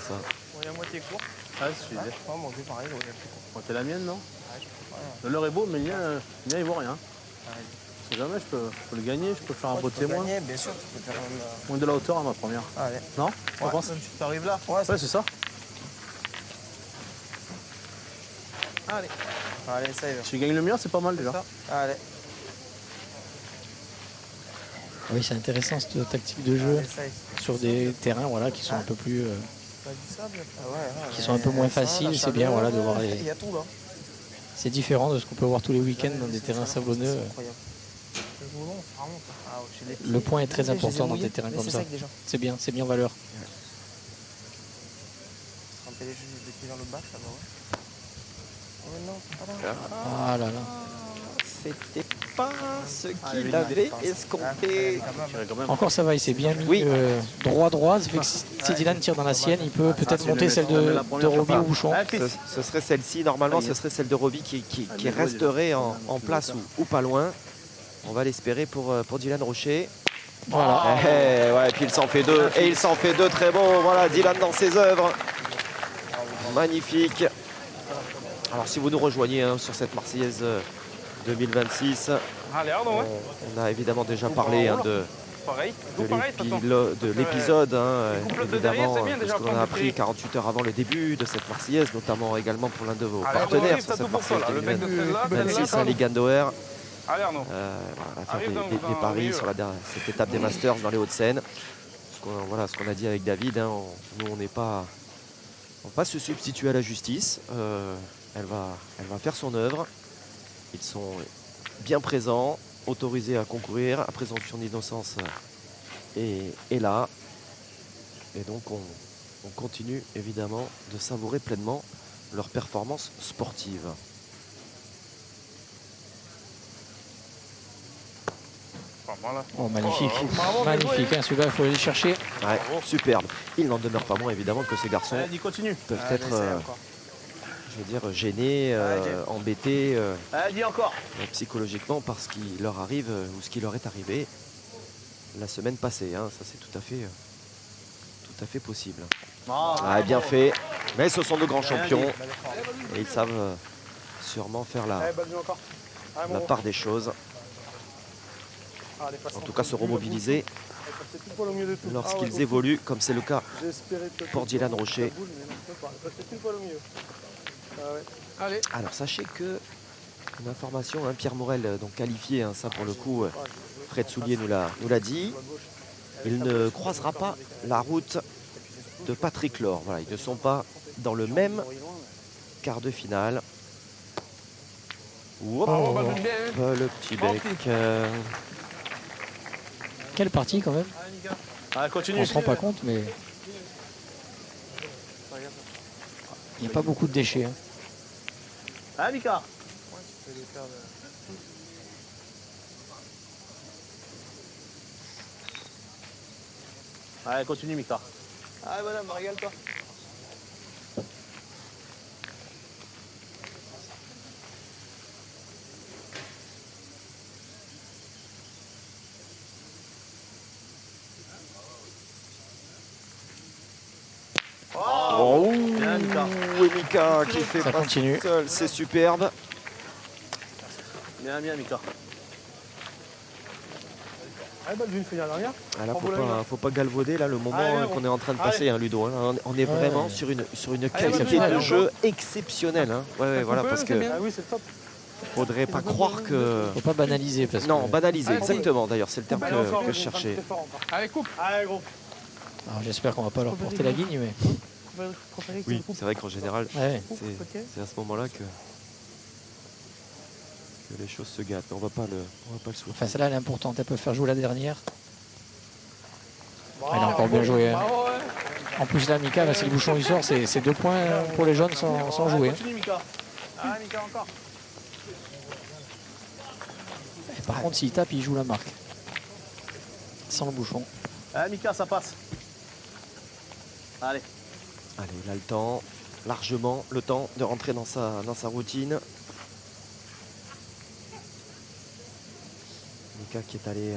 ça. On est à moitié court. Ah, je suis mon jeu pareil, il est plus court. Bon, t'es la mienne, non? Ah, je peux pas. Le leur est beau, mais le mien, il vaut rien. Si jamais, je peux le gagner, je peux faire un beau témoin. Bien sûr, tu peux faire un. Moins de la hauteur à ma première. Allez. Non? Tu Ouais. penses? Tu arrives là? Ouais, c'est ça. Allez. Allez, ça y va. Si je gagne le mien, c'est pas mal déjà. Allez. Oui, c'est intéressant cette tactique de jeu Allez, ça y est. sur des terrains voilà, qui sont un peu plus. Pas du sable. Ah ouais, Qui sont un peu moins faciles, c'est bien, voilà, de voir les- Il y a tout là. C'est différent de ce qu'on peut voir tous les week-ends dans des terrains sablonneux. C'est incroyable. Le boulon, ça remonte. Ah, ouais, chez les pieds. Le point est très Je les ai important dans mouillés, des terrains mais comme c'est ça. sec déjà. C'est bien en valeur. Tremper les pieds vers le bas, ça va, ouais. Oh non, pas là. Ah là là. C'était pas ce Allez, qu'il allez, avait allez, escompté. quand même. Encore ça va, il s'est bien mis Oui. droit. Ça fait que si Dylan tire dans la sienne, il peut peut-être monter celle de Roby ou Bouchon. Ce serait celle-ci, normalement ce serait celle de Roby qui resterait en place ou pas loin. On va l'espérer pour Dylan Rocher. Voilà. Ouais, et puis il s'en fait deux. Et il s'en fait deux très bons. Voilà, Dylan dans ses œuvres. Magnifique. Alors si vous nous rejoignez sur cette Marseillaise 2026, Allez Arnaud, ouais. on a évidemment déjà parlé Pareil. Tout pareil, de toute façon. de l'épisode, couple de derrière, évidemment, c'est bien, de déjà, ce qu'on a prendre le appris prix. 48 heures avant le début de cette Marseillaise, notamment également pour l'un de vos Allez, partenaires Arnaud, sur t'as cette tout pour toi, Marseillaise là. Le mec de celle-là, 2026, Ligue Gandoer. Allez Arnaud. On va faire Arrive dans des paris milieu, sur cette étape des Masters dans les Hauts-de-Seine. Voilà ce qu'on a dit avec David, hein, nous on n'est pas, on va pas se substituer à la justice. Elle va faire son œuvre. Ils sont bien présents, autorisés à concourir. La présomption d'innocence est là. Et donc on continue évidemment de savourer pleinement leur performance sportive. Pas mal, là. Oh, magnifique. Bravo, bien joué, Magnifique, hein, celui-là, il faut aller le chercher. Ouais, superbe. Il n'en demeure pas moins évidemment que ces garçons Allez, dis, continue. peuvent Allez, être, ça y est, encore. je veux dire, gênés, embêtés Allez, dis encore. psychologiquement par ce qui leur arrive ou ce qui leur est arrivé la semaine passée. Hein. Ça c'est tout à fait possible. Ah, bien fait. Mais ce sont de grands champions et ils savent sûrement faire la part des choses. En tout cas se remobiliser lorsqu'ils évoluent comme c'est le cas pour Dylan Rocher. Allez. Alors sachez que une information, hein, Pierre Morel donc qualifié, hein, ça pour le coup Fred Soulier nous l'a dit, il ne croisera pas la route de Patrick Laure. Voilà, ils ne sont pas dans le même quart de finale. Ouop, Oh. le petit bec. Quelle partie quand même. Allez, continue. On se rend pas compte, mais il n'y a pas beaucoup de déchets. Hein. Allez, Mika. Allez, continue, Mika. Allez, madame, régale-toi. Oh, Bien, Mika. et Mika qui fait Ça pas continue. seul, c'est superbe. Bien, Mika. Allez, bah, une finale arrière. Ah, là, faut pas galvauder là, le moment qu'on est en train de passer, hein, Ludo. Hein. On est vraiment sur une qualité de jeu exceptionnelle. Hein. Ouais, voilà, parce que Ah oui, c'est top. faudrait pas croire que... Faut pas banaliser parce Non, que. banaliser, Allez, exactement. D'ailleurs, c'est le terme Allez, encore, que je on est en train de cherchais. très fort encore. Allez, coupe. Allez, gros. Alors, j'espère qu'on va pas leur porter la guigne, mais. Oui, c'est vrai qu'en général, Ouais. c'est à ce moment-là que les choses se gâtent. On va pas le souhaiter. Enfin, celle-là, elle est importante. Elle peut faire jouer la dernière. Elle a encore bien joué. Hein. Bravo, ouais. En plus, là, Mika, là, si le bouchon il sort, c'est 2 points pour les jaunes sans jouer. Hein. Continue, Mika. Allez, Mika, encore. Et par contre, s'il tape, il joue la marque. Sans le bouchon. Ah, Mika, ça passe. Allez. Allez, il a le temps, largement le temps de rentrer dans sa routine. Mika qui est allé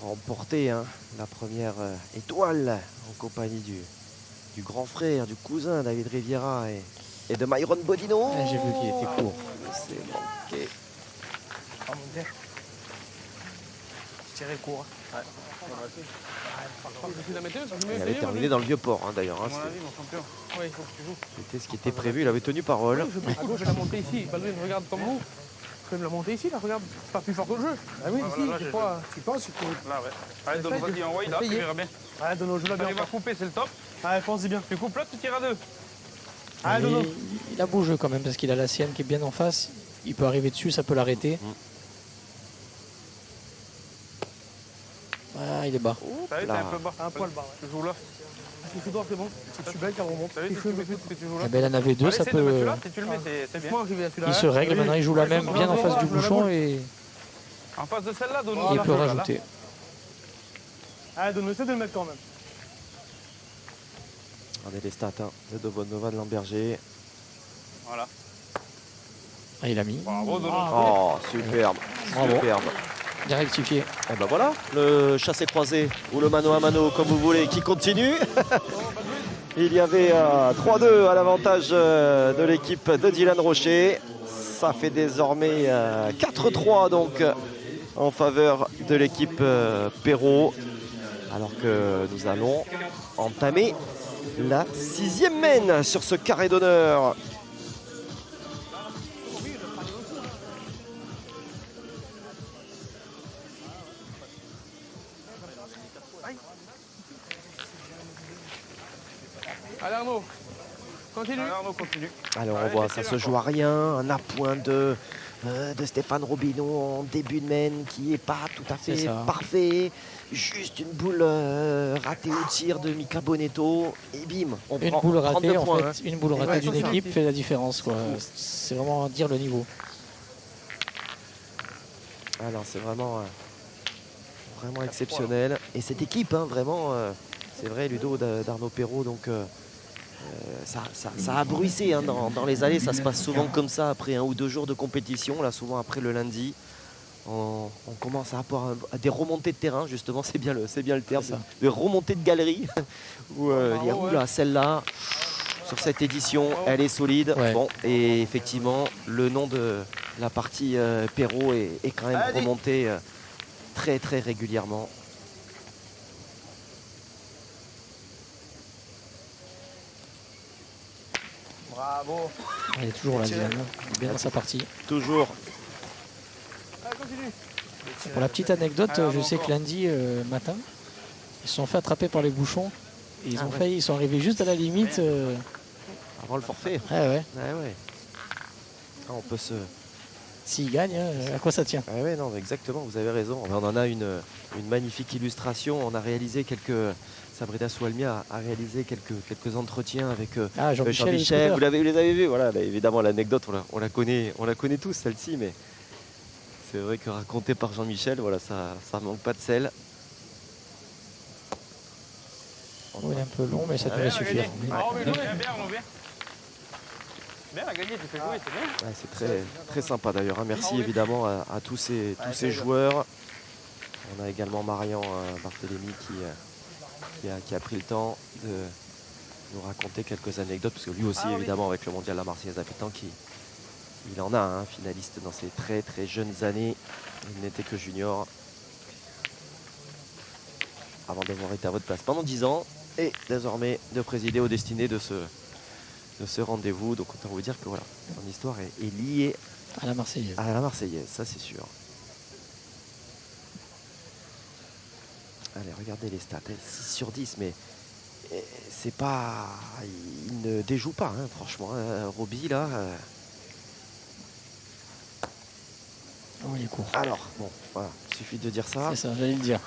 remporter la première étoile en compagnie du grand frère, du cousin David Riviera et de Myron Bodino. J'ai vu qu'il était court. C'est manqué. Ah, mon Dieu. Je tirais court. Je suis la météo, parce que je me Il fais avait payer, terminé dans le Vieux-Port d'ailleurs. À mon avis, mon champion. Oui, il faut que tu joues. C'était ce qui était prévu, il avait tenu parole. Je vais la monter ici. Baldwin, regarde comme vous. Je vais me la monter ici, là, regarde. Pas plus fort que le jeu. Ah oui, ici, voilà, c'est quoi? Tu penses que... Là, ouais. Allez, Essaye donne-moi de- en white, là, tu essayer. verras bien. Allez, Dono, joue la bien. Tu vas couper, c'est le top. Allez, pense-y bien. Tu coupes là, tu tires à 2. Allez, Dono. Il a beau jeu quand même parce qu'il a la sienne qui est bien en face. Il peut arriver dessus, ça peut l'arrêter. Ah, il est bas. T'as vu, t'es un peu bas. Un poil bas, ouais. Tu joues là. Si tu dois, c'est bon. Si tu belles, qu'elle remonte. T'as vu, tu mets que tu joues là. Eh ben, il en avait deux, Allez, ça essaie de mettre peut. celui-là, si tu le mets, c'est bien. Moi, j'y vais à celui-là. Il se règle maintenant, il joue la même bien en face du bouchon et En face de celle-là, donne il peut rajouter. Allez, Dono, essaie de le mettre quand même. Regardez les stats de Dovonova de Lamberger. Voilà. Ah, il a mis. Bravo, Dono. Oh, superbe. Bravo. Superbe. Bien rectifié. Et ben voilà, le chassé-croisé ou le mano à mano, comme vous voulez, qui continue. Il y avait 3-2 à l'avantage de l'équipe de Dylan Rocher. Ça fait désormais 4-3 donc en faveur de l'équipe Perrault. Alors que nous allons entamer la 6e main sur ce carré d'honneur. Allez, Arnaud. Continue. Allez, Arnaud, continue. Alors on Allez, voit, fais ça tes se joue à rien. Un appoint de Stéphane Robineau en début de main qui n'est pas tout à C'est fait ça. parfait. Juste une boule ratée au tir de Mika Bonetto. Et bim, on Une prend boule 32 ratée, en points. fait, une boule ratée d'une équipe fait la différence, quoi. C'est vraiment dire le niveau. Alors c'est vraiment exceptionnel. Et cette équipe, vraiment, c'est vrai, Ludo d'Arnaud Perrault, donc ça a bruissé dans les allées. Ça se passe souvent comme ça après 1 ou 2 jours de compétition. Là, souvent après le lundi, on commence à avoir des remontées de terrain. Justement, c'est bien le terme, C'est ça. de remontées de galerie. Où il y a oula, celle-là. Sur cette édition, elle est solide. Ouais. Bon, et effectivement, le nom de la partie Perrault est quand même remonté très très régulièrement. Bravo. Il est toujours là, Dylan. Il est bien dans sa partie. Toujours. Allez, continue. Pour la petite anecdote, je sais que lundi matin, ils se sont fait attraper par les bouchons. Et ils ont failli, ils sont arrivés juste à la limite. Avant le forfait. Ouais, ouais. Ouais, ouais. Ah, on peut se... S'ils gagnent, à quoi ça tient? Ouais, non, exactement, vous avez raison. On en a une magnifique illustration. On a réalisé Sabrina Soualmi a réalisé quelques entretiens avec Jean-Michel. Vous les avez vus, voilà. Là, évidemment, l'anecdote, on la connaît tous, celle-ci, mais c'est vrai que racontée par Jean-Michel, voilà, ça manque pas de sel. Il est un peu long, mais ça devrait suffire. Bravo, bien, bien. Bien, la gagné, tu fais jouer, c'est bien. Ouais, c'est très, très sympa d'ailleurs. Merci évidemment à tous ces joueurs. On a également Marian Barthélémy qui a pris le temps de nous raconter quelques anecdotes, parce que lui aussi évidemment avec le mondial La Marseillaise à pétanque, il en a un finaliste dans ses très très jeunes années. Il n'était que junior avant d'avoir été à votre place pendant 10 ans et désormais de présider aux destinées de ce rendez-vous. Donc autant vous dire que voilà, son histoire est liée À la Marseillaise. à la Marseillaise, ça c'est sûr. Allez, regardez les stats, 6 sur 10, mais c'est pas... Il ne déjoue pas, franchement. Roby, là... Oh, il est court. Alors, bon, voilà, il suffit de dire ça. C'est ça, j'allais le dire.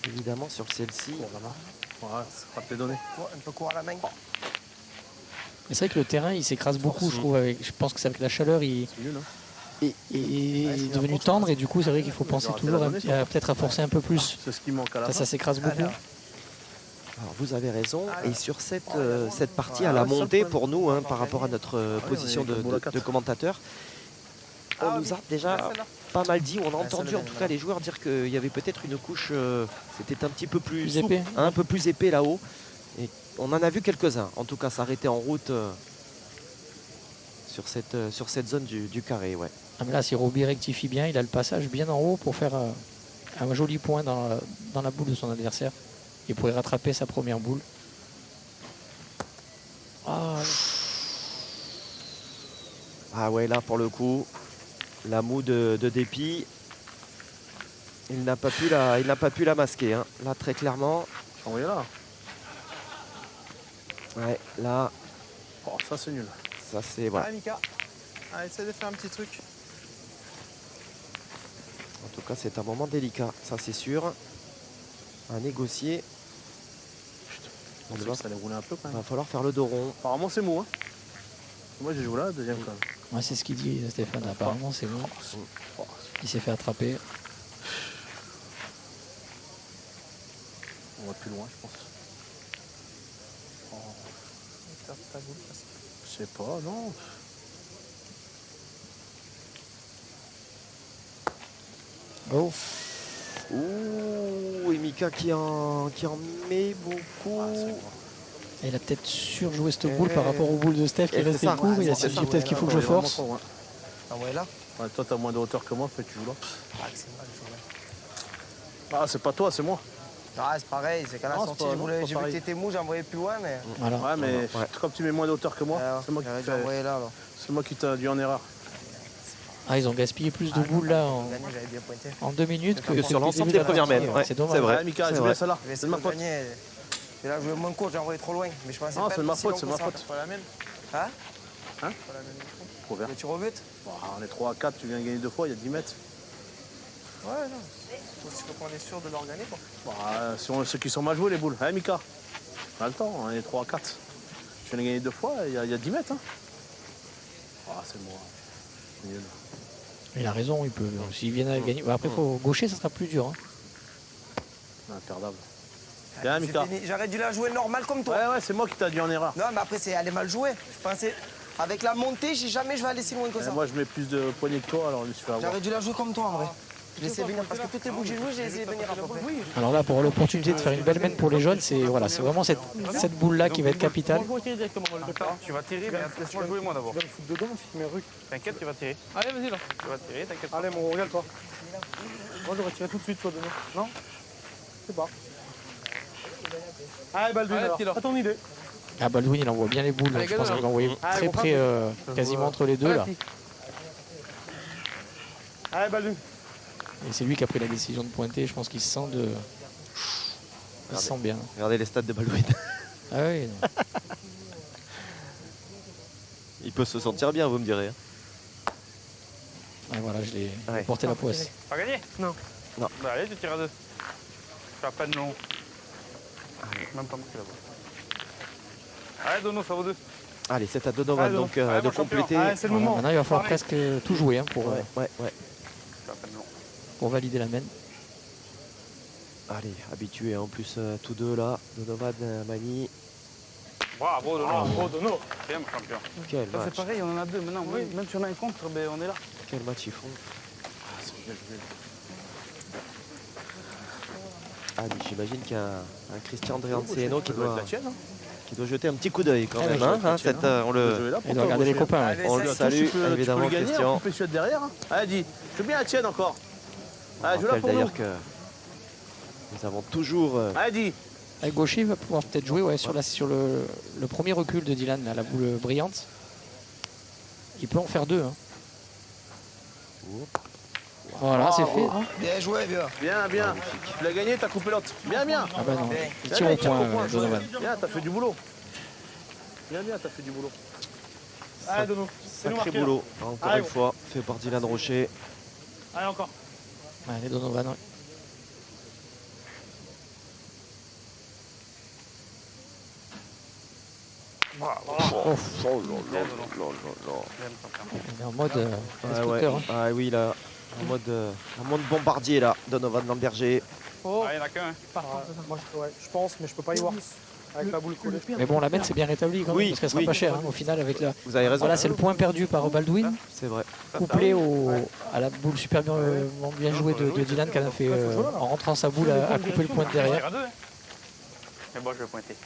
Évidemment, sur celle-ci... Voilà, c'est pas te les donner. Un peu court à la main. Mais c'est vrai que le terrain, il s'écrase beaucoup, je trouve. Je pense que c'est avec la chaleur, il... C'est nul, hein. est devenu tendre et du coup c'est vrai qu'il faut penser toujours peut-être à forcer un peu plus. C'est ce qui manque à la fin. Ça s'écrase beaucoup. Alors vous avez raison, et sur cette partie à la montée pour nous, hein, par rapport à notre position de commentateur, on nous a déjà pas mal dit, on a entendu en tout cas les joueurs dire qu'il y avait peut-être une couche, c'était un petit peu plus souple, épais, un peu plus épais là-haut, et on en a vu quelques-uns, en tout cas s'arrêter en route sur cette zone du carré. Ouais. Ah, mais là si Roby rectifie bien, il a le passage bien en haut pour faire un joli point dans la boule de son adversaire. Il pourrait rattraper sa première boule. Ah ouais, là pour le coup, la moue de dépit, il n'a pas pu la masquer, hein. Là très clairement. Envoyez là. Ouais, là. Oh, ça c'est nul. Ça c'est voilà. Mika, essaie de faire un petit truc. En tout cas, c'est un moment délicat, ça c'est sûr. À négocier. On va ça allait rouler un peu quand Il même. va falloir faire le dos rond. Apparemment c'est mou. Hein. Moi j'ai joué là, deuxième quand même. Ouais, c'est ce qu'il dit Stéphane, apparemment c'est bon. Il s'est fait attraper. On va plus loin je pense. Je sais pas, non. Oh. Ouh, et Mika qui en met beaucoup. Il a peut-être surjoué cette boule par rapport aux boules de Steph qui restait court. Il a dit peut-être qu'il faut que je force. Envoyez là. Ouais, toi t'as moins de hauteur que moi, fait tu joues là. C'est mal, je joue Ah c'est pas toi, c'est moi. là. C'est pareil, c'est qu'à la sortie, j'ai vu que t'étais mou, j'ai envoyé plus loin, mais. Voilà. Ouais mais comme tu mets moins de hauteur que moi, c'est moi qui t'a dû en erreur. Ah, ils ont gaspillé plus de boules là en 2 minutes que sur l'ensemble des premières mètres. Ouais, c'est dommage. c'est vrai. Ouais, Mika, j'ai bien ça là. C'est de ma faute. J'ai là joué moins court, j'ai envoyé trop loin. Mais je pensais Non, pas c'est de ma aussi faute, long c'est que ma ça. faute. Pas la mienne. Hein Hein Trop vert. Mais tu rebutes? On est 3 à 4, tu viens de gagner 2 fois, il y a 10 mètres. Ouais, non. Il faut qu'on est sûr de leur gagner, quoi. Ceux qui sont mal joués les boules. Hein Mika? On a le temps, on est 3 à 4. Je viens de gagner 2 fois, il y a 10 mètres. Hein. C'est moi. C'est nul. Il a raison, il peut. S'ils viennent à gagner. Après, il faut gaucher, ça sera plus dur. Hein. Imperdable. Bien, Mika. J'aurais dû la jouer normal comme toi. Ouais, c'est moi qui t'a dit en erreur. Non, mais après, elle est mal jouée. Je pensais, avec la montée, jamais je vais aller si loin que ça. Moi, je mets plus de poignées que toi, alors je me suis fait avoir. J'aurais dû la jouer comme toi, en vrai. Je laissais venir, parce que toutes les boules que j'ai jouées, j'ai essayé de venir à peu près. Alors là, pour l'opportunité de faire une belle main pour les jaunes, c'est voilà, vraiment cette boule-là qui va être capitale. Tu vas tirer, mais laisse-moi jouer moi d'abord. Tu vas le foutre dedans, mes rues. T'inquiète, tu vas tirer. Allez, vas-y là. Tu vas tirer, t'inquiète. Allez, mon regarde toi. Moi, j'aurais tiré tout de suite, toi, demain. Non? Je sais pas. Allez, Baldwin, alors. À ton idée. Ah, Baldwin, il envoie bien les boules. Je pense qu'il va envoyer très près, quasiment entre les deux là. Allez, Baldwin. Et c'est lui qui a pris la décision de pointer. Je pense qu'il se sent il se sent bien. Regardez les stats de Baldwin. Ah oui. Non. Il peut se sentir bien, vous me direz. Ah, voilà, je l'ai porté la poisse. Pas gagné? Non. Non. Bah allez, tu tires à 2. Fais à peine long. Même pas marqué là-bas. Allez, Dono, ça vaut 2. Allez, c'est à Donovan donc de compléter. Allez, c'est le Voilà, moment. maintenant, il va falloir presque tout jouer pour valider la main. Allez, habitués en plus tous deux là, Donovan, Mani. Bravo, Dono. Bravo, Dono. C'est un champion. Quel Ça, match. c'est pareil, on en a 2 maintenant. Oui. Même si on a un contre, ben, on est là. Quel match ils font. Ah, mais j'imagine qu'il y a un Christian Andreanceno qui doit jeter un petit coup d'œil quand même. On Il doit regarder les copains. Ouais. le salue, évidemment, Christian. Tu peux derrière. Hein. Allez, dis, je veux bien la tienne encore. Allez, joue là pour nous. D'ailleurs que nous avons toujours... Allez, dis. Avec gaucher, il va pouvoir peut-être jouer sur le premier recul de Dylan, là, la boule brillante. Il peut en faire 2. Hein. Voilà, c'est fait. Hein. Bien joué, vieux. Bien, bien. Tu l'as gagné, t'as coupé l'autre. Bien, bien. Ah bah non, il tire au point, Donovan. Bien, t'as fait du boulot. Bien, bien, t'as fait du boulot. Allez, Dono. Sacré boulot, encore une fois, fait par Dylan Rocher. Allez, encore. Allez, Donovan. Ouais. On est en mode destructeur, hein. Ah oui, là, en mode bombardier, là, Donovan Lamberger. Oh. Ah, il n'y en a qu'un. Moi, je pense, mais je peux pas y voir. Avec la boule collée. Mais bon, la mène c'est bien rétabli quand même, Oui, parce qu'elle sera oui. pas chère, hein, au final avec la. Vous avez raison. Voilà, c'est le point perdu par Baldwin, C'est vrai. couplé à la boule super bien jouée de Dylan qui en a fait en rentrant sa boule à couper le point de derrière. Mais bon, je vais pointer.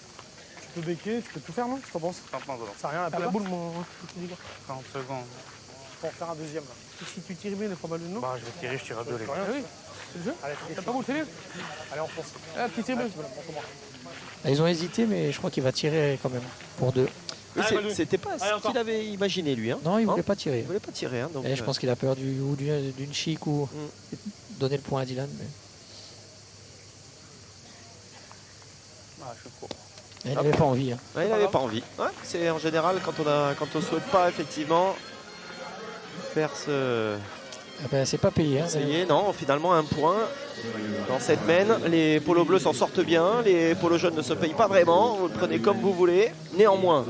Tu peux béquer, tu peux tout faire, non? Je t'en pense. Ça sert à rien, la boule, mon 30 secondes. Faut en faire un deuxième là. Et si tu tires bien les fois Baldwin, non? Bah, je vais tirer, je tire à deux les gars. Oui, c'est le jeu. Allez, t'as pas boule, c'est bien. Allez, on fonce. Ah, petit tir bleu. Ils ont hésité, mais je crois qu'il va tirer quand même pour 2. Oui, c'était pas ce qu'il avait imaginé, lui. Hein. Non, il voulait pas tirer. Il voulait pas tirer. Hein, donc, Et je pense qu'il a peur d'une chic ou donner le point à Dylan. Mais... Ah, je suis court. Il n'avait pas envie. Hein. Ouais, il n'avait pas envie. Ouais, c'est en général quand on souhaite pas effectivement faire ce. Ah ben, c'est pas payé. Hein, essayer. Non, finalement un point dans cette mène. Les polos bleus s'en sortent bien. Les polos jaunes ne se payent pas vraiment. Vous le prenez comme vous voulez. Néanmoins,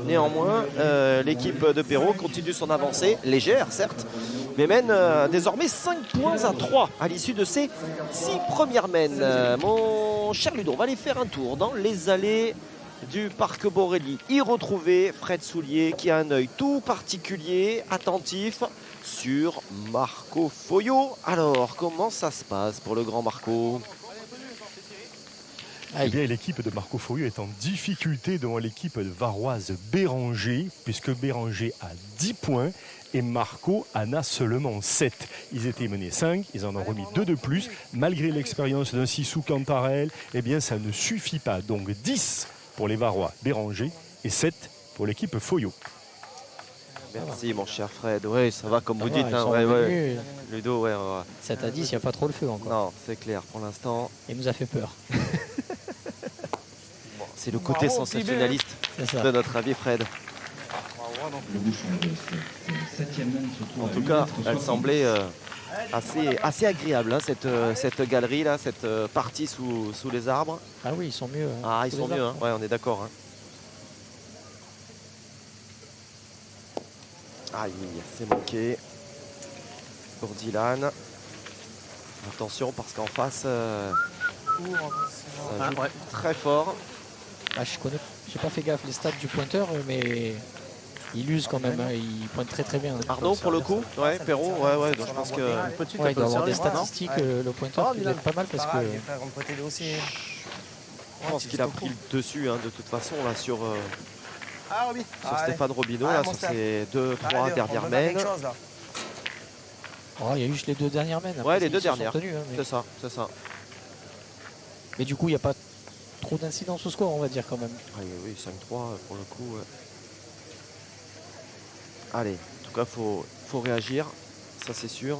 l'équipe de Perrault continue son avancée, légère certes, mais mène désormais 5 points à 3 à l'issue de ces 6 premières mènes. Mon cher Ludo, on va aller faire un tour dans les allées du Parc Borelli. Y retrouver Fred Soulier qui a un œil tout particulier, attentif sur Marco Foyot. Alors, comment ça se passe pour le grand Marco? Eh bien, l'équipe de Marco Foyot est en difficulté devant l'équipe varoise Béranger, puisque Béranger a 10 points et Marco en a seulement 7. Ils étaient menés 5, ils en ont remis 2 de plus. Malgré l'expérience d'un Sissou Cantarel, eh bien, ça ne suffit pas. Donc 10 pour les Varois Béranger et 7 pour l'équipe Foyot. Merci mon cher Fred, oui ça va comme vous dites, hein. Ludo, 7 à 10, il n'y a pas trop le feu encore. Non, c'est clair pour l'instant. Il nous a fait peur. C'est le côté sensationnaliste de notre ami Fred. Le bouchon de 7e mène se trouve. En tout cas, elle semblait assez agréable, hein, cette galerie là, cette partie sous les arbres. Ah oui, ils sont mieux. Hein, ah, ils sont mieux, hein. Ouais, on est d'accord. Hein. Aïe, c'est manqué pour Dylan. Attention parce qu'en face, ça joue très fort. Ah, j'ai pas fait gaffe les stats du pointeur, mais il use quand même, hein, il pointe très très bien. Arnaud pour le coup, ouais, Perrault, ouais, donc je pense que il doit avoir des statistiques, le pointeur qui est pas mal parce que. Je pense qu'il a pris le dessus, hein, de toute façon là sur Stéphane Robineau, là, sur ses 2-3 dernières mènes. Oh, il y a eu juste les 2 dernières mènes. Ouais, les 2 dernières. Tenus, hein, mais... C'est ça. Mais du coup, il n'y a pas trop d'incidence au score, on va dire quand même. Ah, oui, 5-3 pour le coup. Ouais. Allez, en tout cas, faut réagir, ça c'est sûr.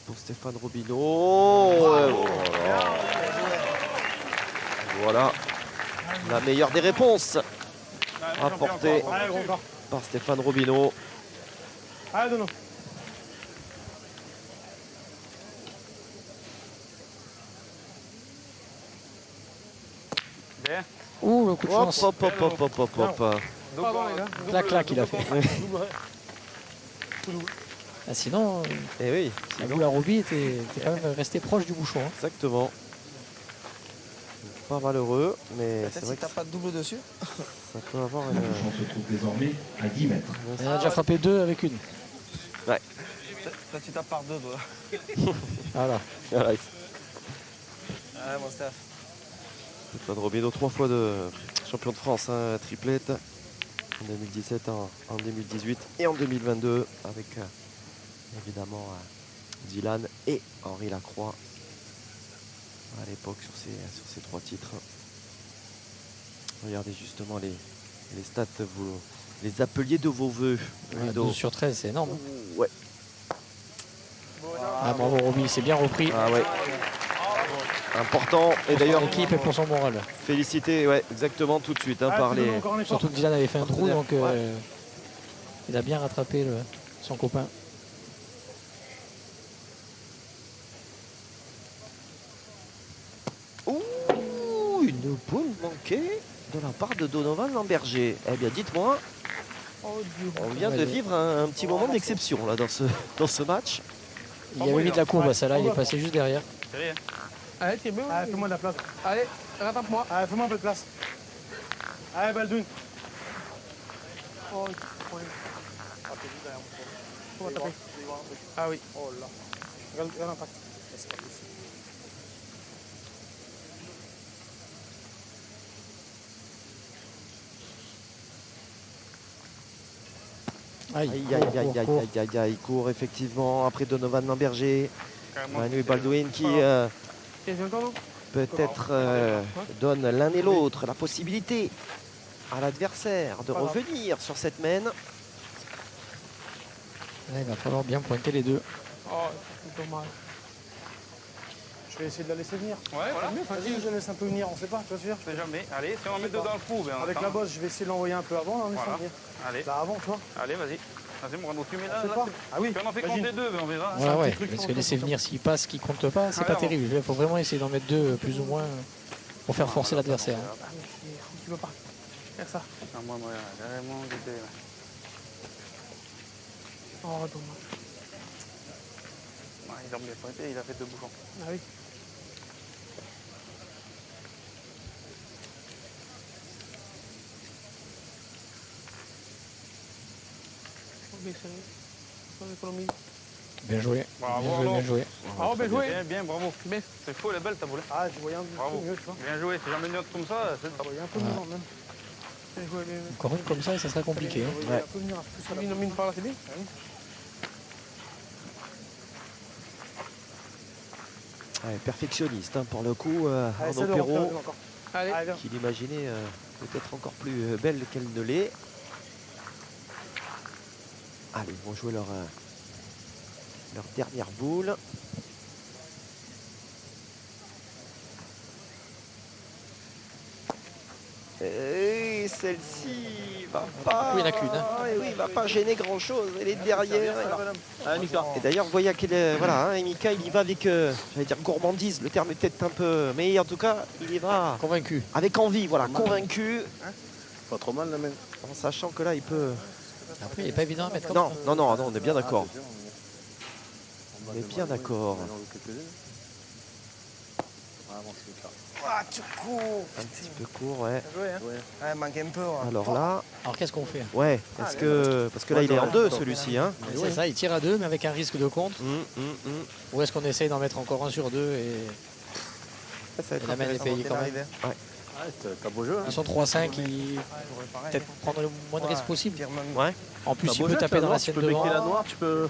Pour Stéphane Robineau. Voilà. La meilleure des réponses apportée par Stéphane Robineau. Allez, Dono. Ouh, le coup de chance. Hop. Clac, il a fait. Ah, sinon, la boule à Roby était quand même resté proche du bouchon. Hein. Exactement. Pas malheureux, mais c'est vrai si t'as pas de double dessus. Ça peut avoir une... Le bouchon se trouve désormais à 10 mètres. Il a déjà frappé 2 avec une. Ouais. Toi, tu tapes par 2, toi. Voilà. Ouais, mon Steph. Stéphane Robineau, 3 fois de champion de France, hein, triplette. En 2017, en 2018 et en 2022 avec évidemment Dylan et Henri Lacroix à l'époque sur ces 3 titres. Regardez justement les stats, vous les appeliez de vos voeux. 12 sur 13, c'est énorme. Ouais. Ah, bravo Roby, il s'est bien repris. Ah ouais. Important, et d'ailleurs l'équipe et pour son moral. Félicité, ouais, exactement tout de suite par les. Surtout que Dylan avait fait un trou, donc il a bien rattrapé son copain. Ouh, une boule manquée. de la part de Donovan Lamberger. Eh bien, dites-moi, Oh Dieu. on vient de vivre un petit moment d'exception là dans ce match. Il avait mis de la courbe à ça là, il est passé juste derrière. Allez, t'es bien. Allez, fais-moi de la place. Allez, rattrape-moi. Allez, fais-moi un peu de place. Allez, Baldoun. Oh, ouais. On va taper. Ah oui. Oh là. Regarde l'impact. C'est pas possible. Aïe, Aïe, aïe, aïe, aïe, aïe, aïe, aïe, il court effectivement après Donovan Lamberger. Manu Baldwin qui Tiens, j'ai encore non. peut-être donne l'un et l'autre la possibilité à l'adversaire de revenir sur cette mène. Ouais, il va falloir bien pointer les deux. Oh, c'est dommage. Je vais essayer de la laisser venir. Ouais, voilà. Vas-y, je la laisse un peu venir, on sait pas, tu vas sûr. On sait jamais. Allez, si on met dedans le coup, ben on Avec attend. la bosse, je vais essayer de l'envoyer un peu avant, en laissant Voilà. venir. Allez, Là, avant, tu vois. allez, vas-y. Vas-y, Morano, tu mets là. On sait là, pas. c'est- Ah oui. Puis on en fait Imagine. compter deux, ben on verra. Ouais, ouais, truc parce pour que laisser toi. venir s'il passe, qu'il compte pas, c'est Ah pas ouais, terrible. Il faut vraiment essayer d'en mettre deux plus ou moins pour faire forcer l'adversaire. Tu peux pas faire ça. Ah, moi, carrément, j'étais là. Oh, dommage. Ouais, il a bien pointé, il a fait deux bouchons. Ah oui. Ok, c'est on économise. Bien joué. Bravo, Bien joué, Arnaud. bien joué. Oh, bien joué. Bien, bien, bravo. Bien. C'est fou, elle est belle ta boule. Ah, je voyais un Bravo. peu mieux, tu vois. Bien joué, c'est jamais une autre comme ça. C'est Je voyais un peu mieux, même. Bien joué, bien joué. Encore une comme ça, ça sera compliqué. hein. Je voyais un peu venir plus à la Mine, mine par là, c'est bien. Ouais, perfectionniste hein, pour le coup, Allez, Arnaud essaie de rentrer Perrault, encore. Allez. Allez, viens. qui l'imaginait peut-être encore plus belle qu'elle ne l'est. Allez, ils vont jouer leur dernière boule. Et celle-ci va pas. Oui, il y en a qu'une, hein. Oui, va pas gêner grand chose. Elle est derrière. Allez, Mika. Et d'ailleurs, vous voyez voilà, hein, Mika, il y va avec, j'allais dire gourmandise. Le terme est peut-être un peu, mais en tout cas, il y va Convaincu. avec envie, voilà, convaincu, Pas trop mal, la main. en sachant que là, il peut. Après, il n'est pas évident à mettre comme Non, ça. non, non, on est bien d'accord. On est bien d'accord. Ah, tu cours. Un petit peu court, ouais. Bien joué, hein. Ouais, manque un peu. Ouais. Alors là, Alors qu'est-ce qu'on fait? ouais, est-ce que. Parce que là, il est en deux, celui-ci, hein. C'est ça, il tire à deux, mais avec un risque de compte. Hum. Ou est-ce qu'on essaye d'en mettre encore un sur deux et Ça va être la main est payée quand même? T'as beau jeu, hein. Ils sont 3-5, ils peut-être prendre le moins de risques possible. Ouais. En plus, T'as il beau peut jeu, taper dans noire, l'assiette Tu peux devant. becquer la noire, tu peux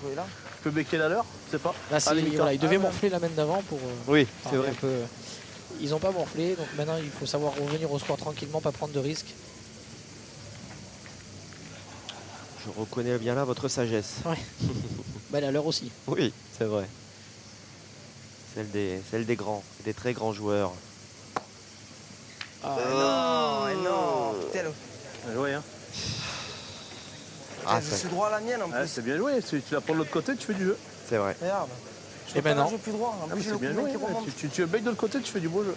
becquer la leur, je sais pas. Là, Allez, Mika. voilà, il devait morfler la main d'avant pour. Oui, c'est parler vrai. un peu. Ils n'ont pas morflé, donc maintenant il faut savoir revenir au score tranquillement, pas prendre de risques. Je reconnais bien là votre sagesse. Bah, la leur aussi. Oui, c'est vrai. Celle des grands, des très grands joueurs. Non, non. Putain, Bien joué, hein. Ah, je suis droit à la mienne en Ouais, plus. c'est bien joué. Si tu la prends de l'autre côté, tu fais du jeu. c'est vrai. Regarde. Et maintenant, Je joue plus droit. En Ah, mais plus, j'ai c'est le bien coup de main joué. qui remonte. Tu le becques de l'autre côté, tu fais du beau jeu.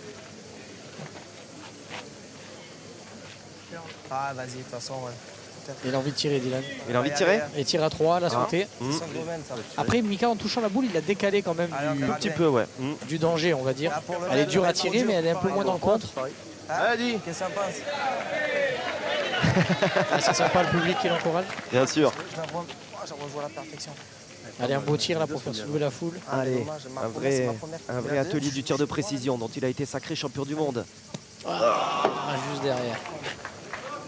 Ah, vas-y, de toute façon, ouais. il a envie de tirer, Dylan. Il a envie de tirer? Il tire à 3, la sauté. Hum. C'est son domaine, ça. Après, Mika, en touchant la boule, il a décalé quand même Allez, du, on Un petit peu, ouais. du danger, on va dire. Là, pour le Elle est mettre, dure le à mettre en tirer, dur, mais elle est un peu pareil. moins dans le contre. Pareil. Allez, qu'est-ce que ça passe? Ah, c'est sympa, le public qui l'encourage. Bien sûr. Je la revois à la perfection. Allez, un beau tir là pour faire soulever la foule. Allez, dommage, ma un première, c'est vrai, ma première qui un me vrai l'a fait. atelier du tir de précision dont il a été sacré champion du monde. Ah, juste derrière.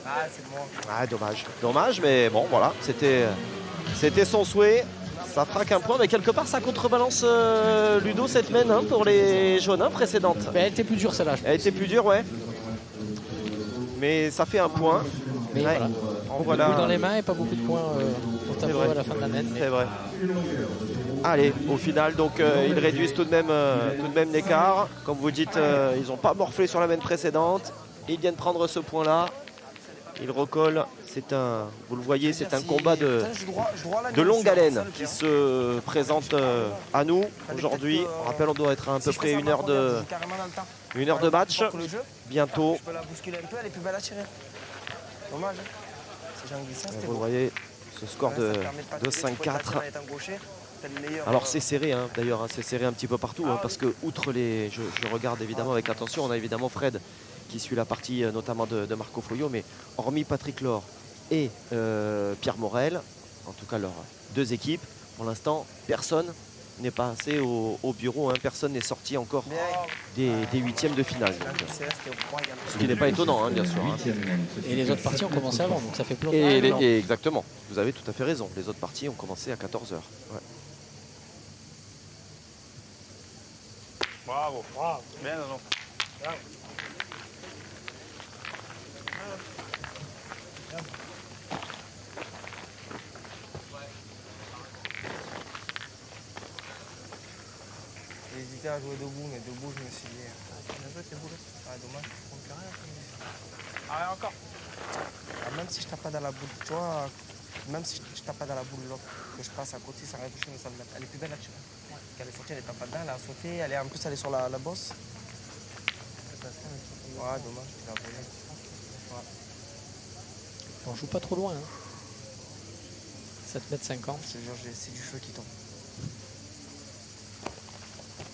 Ah, c'est moi. Ah, dommage. Dommage, mais bon, voilà, c'était son souhait. Ça fera qu'un point, mais quelque part, ça contrebalance Ludo cette mène hein, pour les jaunes précédentes. Mais elle était plus dure celle-là, je pense. Elle était plus dure, ouais. Mais ça fait un point. Mais Ouais. voilà. En Beaucoup voilà. de boules dans les mains et pas beaucoup de points au tableau vrai. à la fin de la mène. C'est vrai. Allez, au final, donc ils réduisent tout de même l'écart. Comme vous dites, ils n'ont pas morflé sur la mène précédente. Ils viennent prendre ce point-là. Il recolle. C'est un, vous le voyez, c'est un combat de Putain, je dois à la de gauche, longue c'est haleine ça, le qui pire. se présente à nous aujourd'hui. On rappelle, on doit être à peu Si je près fais ça une heure maintenant, je de joue carrément dans le temps. 1 heure de match. Pour le jeu, Bientôt. je peux la bousculer un peu, elle est plus belle à tirer. Dommage. hein. Si j'ai un glissant, c'était Vous beau. voyez ce score Ouais, de ça te permet pas 5-4. en étant gaucher, t'as le meilleur, Alors c'est serré hein, d'ailleurs, hein, c'est serré un petit peu partout hein, parce que outre les, je regarde évidemment avec attention, on a évidemment Fred qui suit la partie notamment de Marco Foglio, mais hormis Patrick Laure et Pierre Morel, en tout cas leurs deux équipes, pour l'instant personne n'est passé au bureau, hein, personne n'est sorti encore des huitièmes de finale. Ce qui n'est pas étonnant hein, bien sûr. hein. Et les autres parties ont commencé avant, donc ça fait plus longtemps. Et exactement, vous avez tout à fait raison, les autres parties ont commencé à 14h. Ouais. Bravo. Bien, non. J'ai hésité à jouer debout, mais debout, je me suis dit. Tu viens jouer tes boules. Ah, dommage, je prends plus rien. Ah, encore. Même si je tape pas dans la boule, tu vois, même si je tape pas dans la boule, l'autre, que je passe à côté, ça répouche, mais ça me met. Elle est plus belle à tirer. Parce qu'elle est sortie, elle tape pas dedans, elle a sauté, elle est, en plus, elle est sur la bosse. Ouais, dommage, tu l'as volé. Ouais. On joue pas trop loin. Hein. 7,50 m. C'est du feu qui tombe.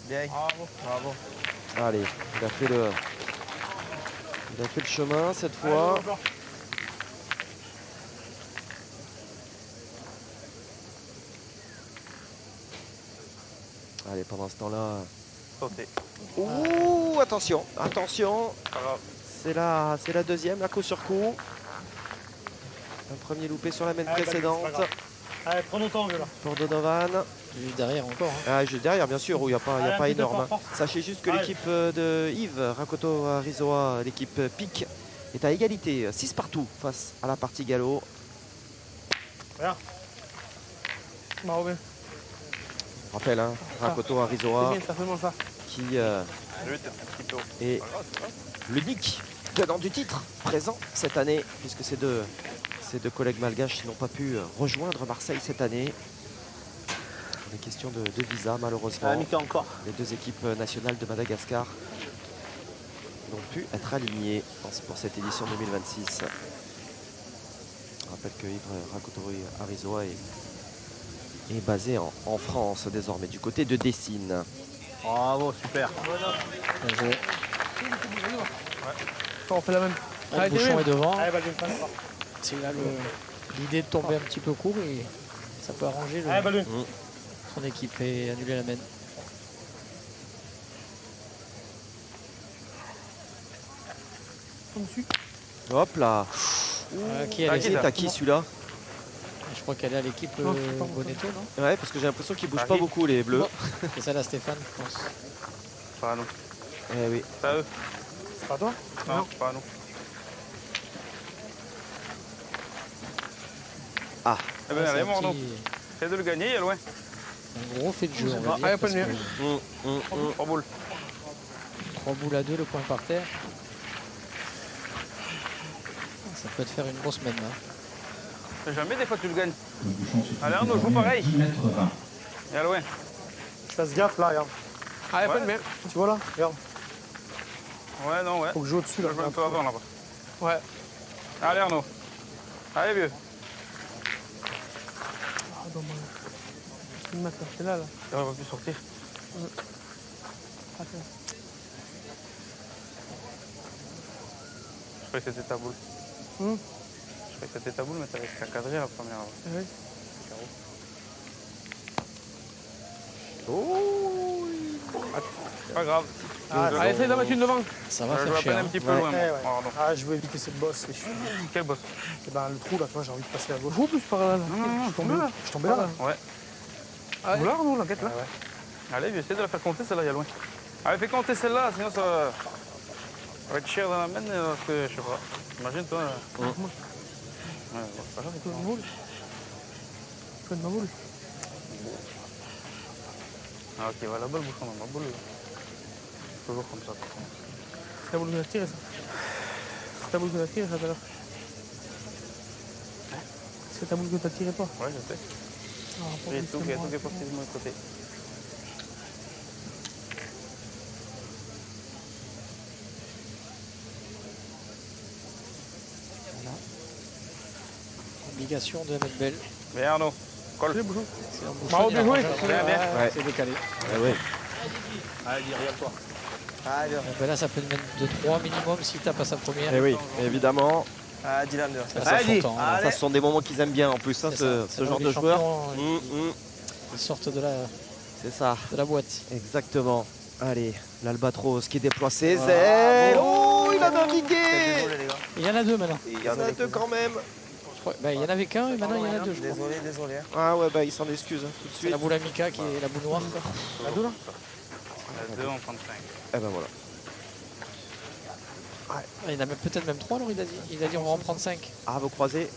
Bien. Bravo. Allez, il a fait le chemin cette fois. Allez, pendant ce temps-là. Sauté. Ouh, attention, attention. Pas grave. C'est la deuxième, la coup sur coup. Un premier loupé sur la main précédente. Allez, prends notre angle là. Pour Donovan. Juste derrière encore. Hein. Ah, juste derrière, bien sûr, où il n'y a pas, Allez, un pas petit peu énorme. fort. Sachez juste que Allez. l'équipe de Yves Rakoto Arizoa, l'équipe PIC, est à égalité, 6 partout face à la partie gallo. Regarde. Bravo, bien. Je rappelle, hein, Rakoto Arizoa C'est bien, ça fait bon ça. qui Je vais peut-être un petit peu. est l'unique tenant du titre présent cette année, puisque ces deux collègues malgaches n'ont pas pu rejoindre Marseille cette année. Des questions de visa, malheureusement. Ah, Mika encore. Les deux équipes nationales de Madagascar n'ont pu être alignées pour cette édition 2026. Je rappelle que Yves Rakoto Arizoa est basé en France désormais, du côté de Dessine. Bravo, super. Bien joué. On fait la même. Le Allez, bouchon est devant. Allez, balle d'une passe. C'est là l'idée de tomber un petit peu court et ça peut arranger Allez, balle d'une. son équipe et annuler la mène. Tombe dessus. Hop là. Qui est C'est à qui celui-là? Je crois qu'elle est à l'équipe Non, c'est pas moi. Bonetto, non? Ouais, parce que j'ai l'impression qu'ils bougent Ah, pas oui. beaucoup les bleus. C'est ça la Stéphane, je pense. Pas à nous. Eh oui. Pas à eux. C'est pas toi? Non, pas à nous. Ah. Eh ben, C'est allez, un mon nom. petit- Essaye de le gagner, il est loin. un gros fait de jeu, on va dire. Allez, pas parce le que mieux. 3 boules. 3 boules à 2, le point par terre. Ça peut te faire une grosse mène là. Jamais des fois tu le gagnes. Le bouchon se Allez, trouve Arnaud, joue pareil. 10 mètres 20. Il est loin. Fasse gaffe là, regarde. Allez, pas Ouais. le mieux. Tu vois là? Regarde. Ouais, non, ouais. Faut que je joue au-dessus là. Je joue un peu avant là-bas. Ouais. Allez, Arnaud. Allez, vieux. Ah, dommage. Je vais le mettre là. C'est là, là. Il va plus sortir. Attends. Je croyais que c'était ta boule. Je croyais que c'était ta boule, mais t'avais qu'à cadrer la première. Oui. Oh. C'est pas grave. Allez, essaye d'en mettre une devant. Ça va Je faire joue à peine cher. un petit peu loin, moi. Ouais, ouais. Pardon. Ah, je veux éviter cette bosse. Et je suis Quel boss? dans le trou là, tu vois, j'ai envie de passer à gauche. Joue plus par là. non, Je suis tombé là. Je suis tombé là. Ouais. Ah ouais. Là, Arnaud, l'enquête là. Ouais, ouais. Allez, vieux, essaye de la faire compter, celle-là, il y a loin. Allez, fais compter celle-là, sinon ça va être cher dans la main, parce que je sais pas. Imagine toi. Ouais, bon, c'est pas grave. Fais une boule. Fais une boule. Ah, ok, voilà, la balle bouchon dans ma boule. Toujours comme ça. C'est ta boule que tu as tiré ça. C'est ta boule que tu as tiré ça tout à l'heure. C'est ta boule que t'as tiré pas. Ouais, je sais. Il y a tout qui est parti de mon côté. Obligation de mettre belle. Bien Arnaud, colle. C'est un bouchon, Bravo, il bien a joué. arrangé un peu. Bien, bien. Ouais, c'est décalé. ouais. Allez, dis, regarde-toi. Ah, bien. Ben là, ça peut mettre de 3 minimum s'il tape à sa première. Et oui, évidemment. Ah, Dylan, bien. Ça, ça Allez, s'entend, hein. allez. Ça, ce sont des moments qu'ils aiment bien en plus, hein, C'est ce, ça. ce genre Les de joueurs. champions, Ils sortent de C'est ça, la boîte. exactement. Allez, l'Albatros qui déploie ses Voilà. ailes. Oh, il a navigué. Désolé, les gars. Il y en a deux maintenant. Il y en a deux quand même. Je crois- ben, il y en avait qu'un et maintenant il y en a deux. Je crois. Désolé, désolé. Ah ouais, bah il s'en excuse hein, tout de C'est suite. la boule Amica qui est la boule noire. La deux là. La 2 en 35. Eh ben voilà. Ah, il y en a peut-être même 3 alors il a dit. Il a dit on va en prendre 5. Ah, vous croyez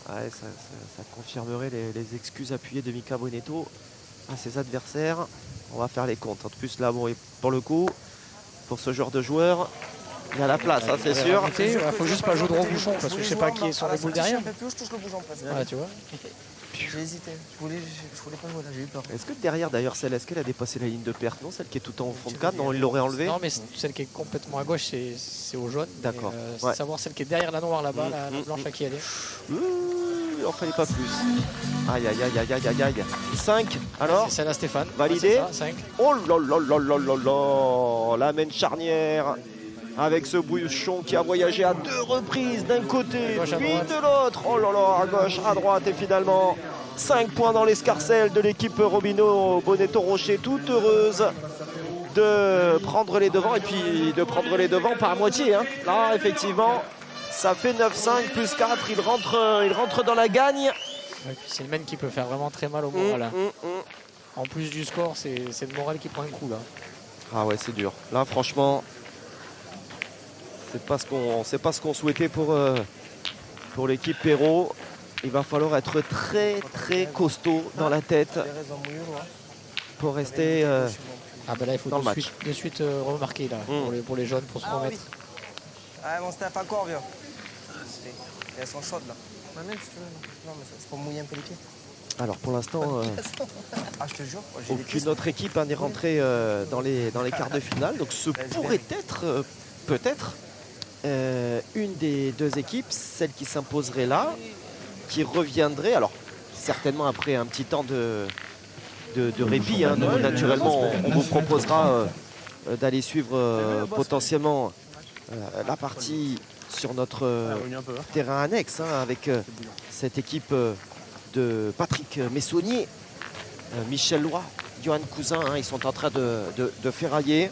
Ouais, ça confirmerait les excuses appuyées de Mika Bonetto à ses adversaires. On va faire les comptes. En plus là, bon, et pour le coup, pour ce genre de joueur, il y a la place, hein, c'est sûr. Il faut juste pas jouer droit au bouchon parce que je sais pas qui est sur les boules derrière. Un peu plus, je touche le bouchon presque. Voilà, tu vois. J'ai hésité. Je voulais pas jouer là, j'ai eu peur. Est-ce que derrière d'ailleurs celle, est-ce qu'elle a dépassé la ligne de perte? Non, celle qui est tout en fond de cadre, non, il l'aurait enlevée. Non, mais celle qui est complètement à gauche, c'est au jaune. D'accord. C'est Ouais. savoir celle qui est derrière la noire là-bas, la blanche à qui elle est. Il en fallait pas plus. Aïe aïe aïe aïe aïe aïe aïe. 5 alors. C'est celle à Stéphane. Validé. 5. Oh là là là là là là. La main charnière avec ce bouchon qui a voyagé à 2 reprises d'un côté Gauche à puis droite. de l'autre. Oh là là, à gauche, à droite et finalement 5 points dans l'escarcelle de l'équipe Robino Bonetto Rocher, toute heureuse de prendre les devants et puis de prendre les devants par moitié. Hein. Là effectivement ça fait 9-5 plus 4, il rentre dans la gagne. C'est le mène qui peut faire vraiment très mal au moral. Hein. En plus du score, c'est le moral qui prend un coup là. Ah ouais, c'est dur. Là franchement, c'est pas ce qu'on souhaitait pour l'équipe Perrault. Il va falloir être très très costaud dans la tête pour rester Ah bah là il faut dans le match. de suite remarquer là pour les jeunes pour se remettre. Ah, mon Steph, encore, viens. Elles sont chaudes là. M'amène si tu veux. Non, mais c'est pour mouiller un peu les pieds. Alors pour l'instant, Ah, je te jure. j'ai des aucune autre équipe n'est rentrée dans les quarts de finale. Donc ce pourrait être peut-être une des deux équipes, celle qui s'imposerait là, qui reviendrait. Alors certainement après un petit temps de répit. Hein. Nous, naturellement, on vous proposera d'aller suivre potentiellement la partie sur notre terrain annexe hein, avec cette équipe de Patrick Messonnier, Michel Loy, Johan Cousin, hein, ils sont en train de ferrailler.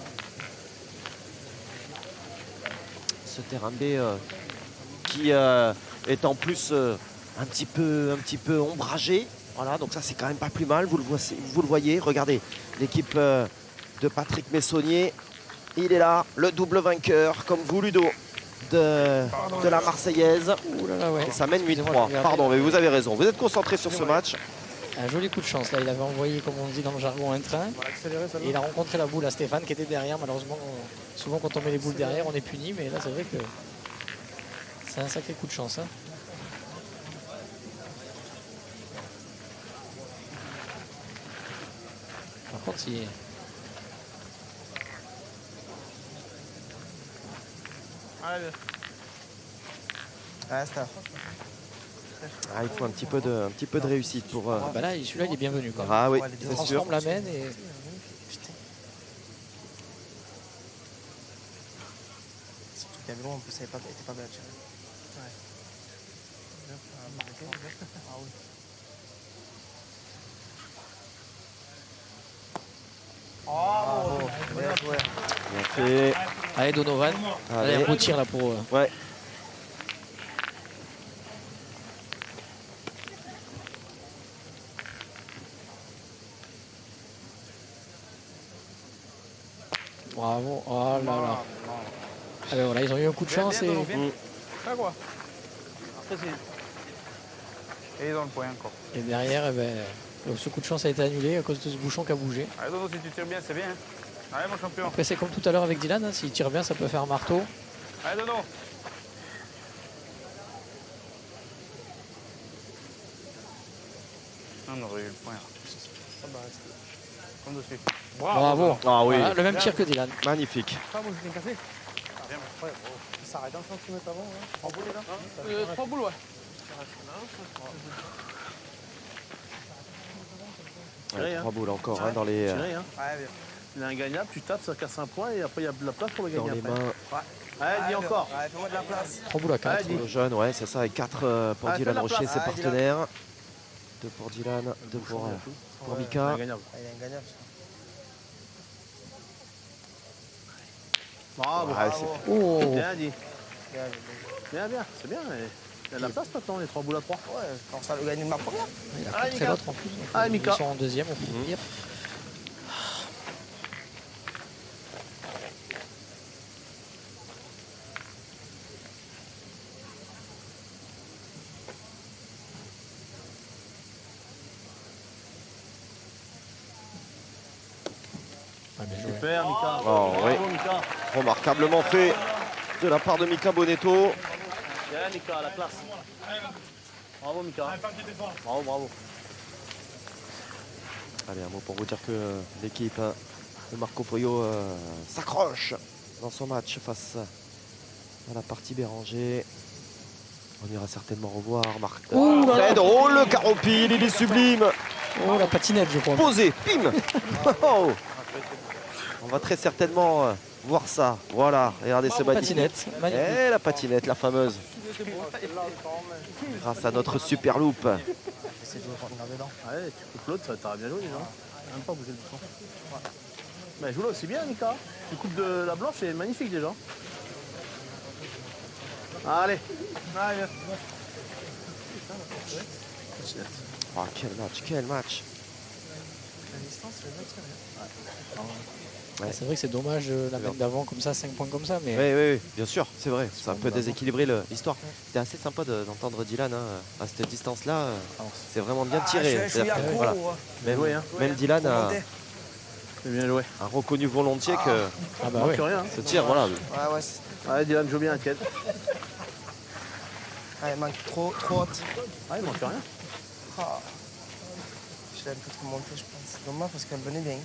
Ce terrain B qui est en plus un petit peu ombragé. Voilà, donc ça c'est quand même pas plus mal, vous le voyez, regardez l'équipe de Patrick Messonnier, il est là, le double vainqueur comme vous Ludo de la Marseillaise. Ouh là là, ouais. Et ça mène Excusez-moi, 8-3. Pardon, mais vous avez raison, vous êtes concentré sur ce match. Un joli coup de chance là, il avait envoyé comme on dit dans le jargon un train. Et il a rencontré la boule à Stéphane qui était derrière. Malheureusement, souvent quand on met les boules derrière on est puni, mais là c'est vrai que c'est un sacré coup de chance. Hein. Par contre, si... Allez. Ah, Steph. Ah, il faut un petit peu de réussite pour. Bah là, celui-là il est bienvenu quoi. Ah oui, Il c'est sûr. transforme la mène et. Surtout qu'il y avait loin, en plus, elle était pas belle. Bien joué. Bien fait. Allez Donovan, allez un beau tir là pour. Ouais. Bravo, oh là là. Allez, voilà, ils ont eu un coup de chance et. Ça quoi. Après c'est. Et dans le point encore. Et derrière, eh ben, ce coup de chance a été annulé à cause de ce bouchon qui a bougé. Allez Dono, si tu tires bien, c'est bien. Hein. Allez mon champion. Après, c'est comme tout à l'heure avec Dylan, hein, s'il tire bien, ça peut faire un marteau. Allez Dono. On aurait eu le point. Là. Ah bah, c'était- Comme dessus. Bravo. Ah oui, Voilà, le même tir que Dylan. magnifique. Ah, moi, je viens casser. Ouais, bon. Il s'arrête 1 centimètre avant. Hein. 3 boules là 3 boules, ouais. Tiré, hein. 3 boules encore hein, dans les, Tiré, hein. Ouais, bien. Il est ingagnable, tu tapes, ça casse un point et après il y a de la place pour le dans gagner les après. mains. Allez, dis bien. encore. Ouais, fais-moi de la place. 3 boules à 4. Allez, dis. Le jeune, ouais, c'est ça. Et 4 pour Ah, Dylan fais la Rocher, place. ses Ah, partenaires. 2 pour Dylan, 2 pour Ouais, Mika. ingagnable. Ah, il est ingagnable. ça. Bravo. Ouais, Bravo. Oh. Bien dit. Bien, bien. Bien, c'est bien. Il y a de la place maintenant, les 3 boules à 3. Ouais, je pense à le gagner de ma première. Il a Allez, très Mika. l'autre en plus. Donc, Allez, Mika. Ils sont en deuxième, on peut dire. Ah, bien joué. Super, Mika. Oh, oui. Bravo, Mika. Remarquablement fait de la part de Mika Bonetto. Bien, Mika, à la place. Bravo, Mika. Bravo, bravo. Allez, un mot pour vous dire que l'équipe hein, de Marco Foyo s'accroche dans son match face à la partie Béranger. On ira certainement revoir Marc. Ouh là là. Fred, oh le carreau pile, il est sublime. Oh, la patinette, je crois. Posé, pim. Oh. On va très certainement voir ça. Voilà, regardez ce magnifique. Patinette. Magnifique. Et la patinette, la fameuse. Grâce à notre super loupe. J'essaie de regarder dedans. Allez, tu coupes l'autre, ça t'auras bien joué déjà. Même pas bouger le bouton. Mais joue là aussi bien, Mika. Tu coupes de la blanche, c'est magnifique déjà. Allez. Allez. Oh, quel match, quel match. La distance, je vais bien tirer. Ouais. C'est vrai que c'est dommage la mène d'avant comme ça, 5 points comme ça, mais Oui, oui, bien sûr, c'est vrai. Ça peut déséquilibrer l'histoire. C'était assez sympa d'entendre Dylan hein, à cette distance-là. C'est vraiment bien tiré. Je suis à C'est-à-dire que, court. voilà, Ouais. même, joué, hein. même Dylan a, Monter. C'est bien joué. reconnu volontiers que ah bah Manque ouais. rien. ce tir, voilà. Ouais, ouais. Allez, Dylan, joue bien, inquiète. Ah, il manque trop haute. Ah, il manque rien. Ah. Je l'ai un peu trop monté, je pense. C'est dommage parce qu'elle venait bien.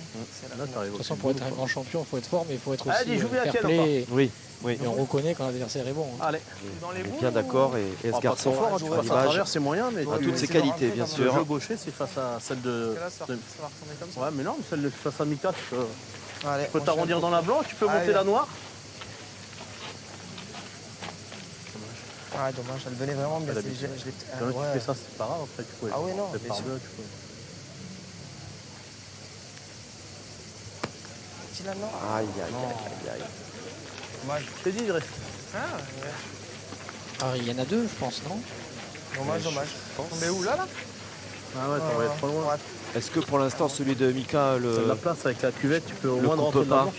C'est la Là, peine. t'arrives De au toute façon, bout, pour être un quoi. grand champion, il faut être fort, mais il faut être aussi Allez, joue bien, fair Ken, play. Oui, oui. Et on reconnaît quand l'adversaire est bon. hein. Allez. On est bien d'accord. Et ce Pas garçon, trop fort, hein, tu à passes à l'image, travers, c'est moyen, mais a toutes ses qualités, bien le sûr. jeu gaucher, c'est face à celle de. Là, ça va retourner comme ça. Ouais, mais non, mais celle de face à Mika, tu peux Allez, t'arrondir dans la blanche, tu peux Allez, monter la noire. Ah, dommage, elle venait vraiment bien. Elle a c'est- bien je l'ai- Quand ouais. tu fais ça, c'est pas grave, après tu peux. Ah oui, non, faire bien par sûr. deux, tu peux. Dylan, non. Aïe, aïe, aïe, aïe. Dommage. Je t'ai dit, il reste. Ah, ouais. Ah, il y en a deux, je pense, non? Dommage, dommage. pense. Mais où là Ah ouais, t'en vas être trop loin. Ouais. Est-ce que pour l'instant, celui de Mika, La place avec la cuvette, tu peux au le moins coupe rentrer de la pas. blanche.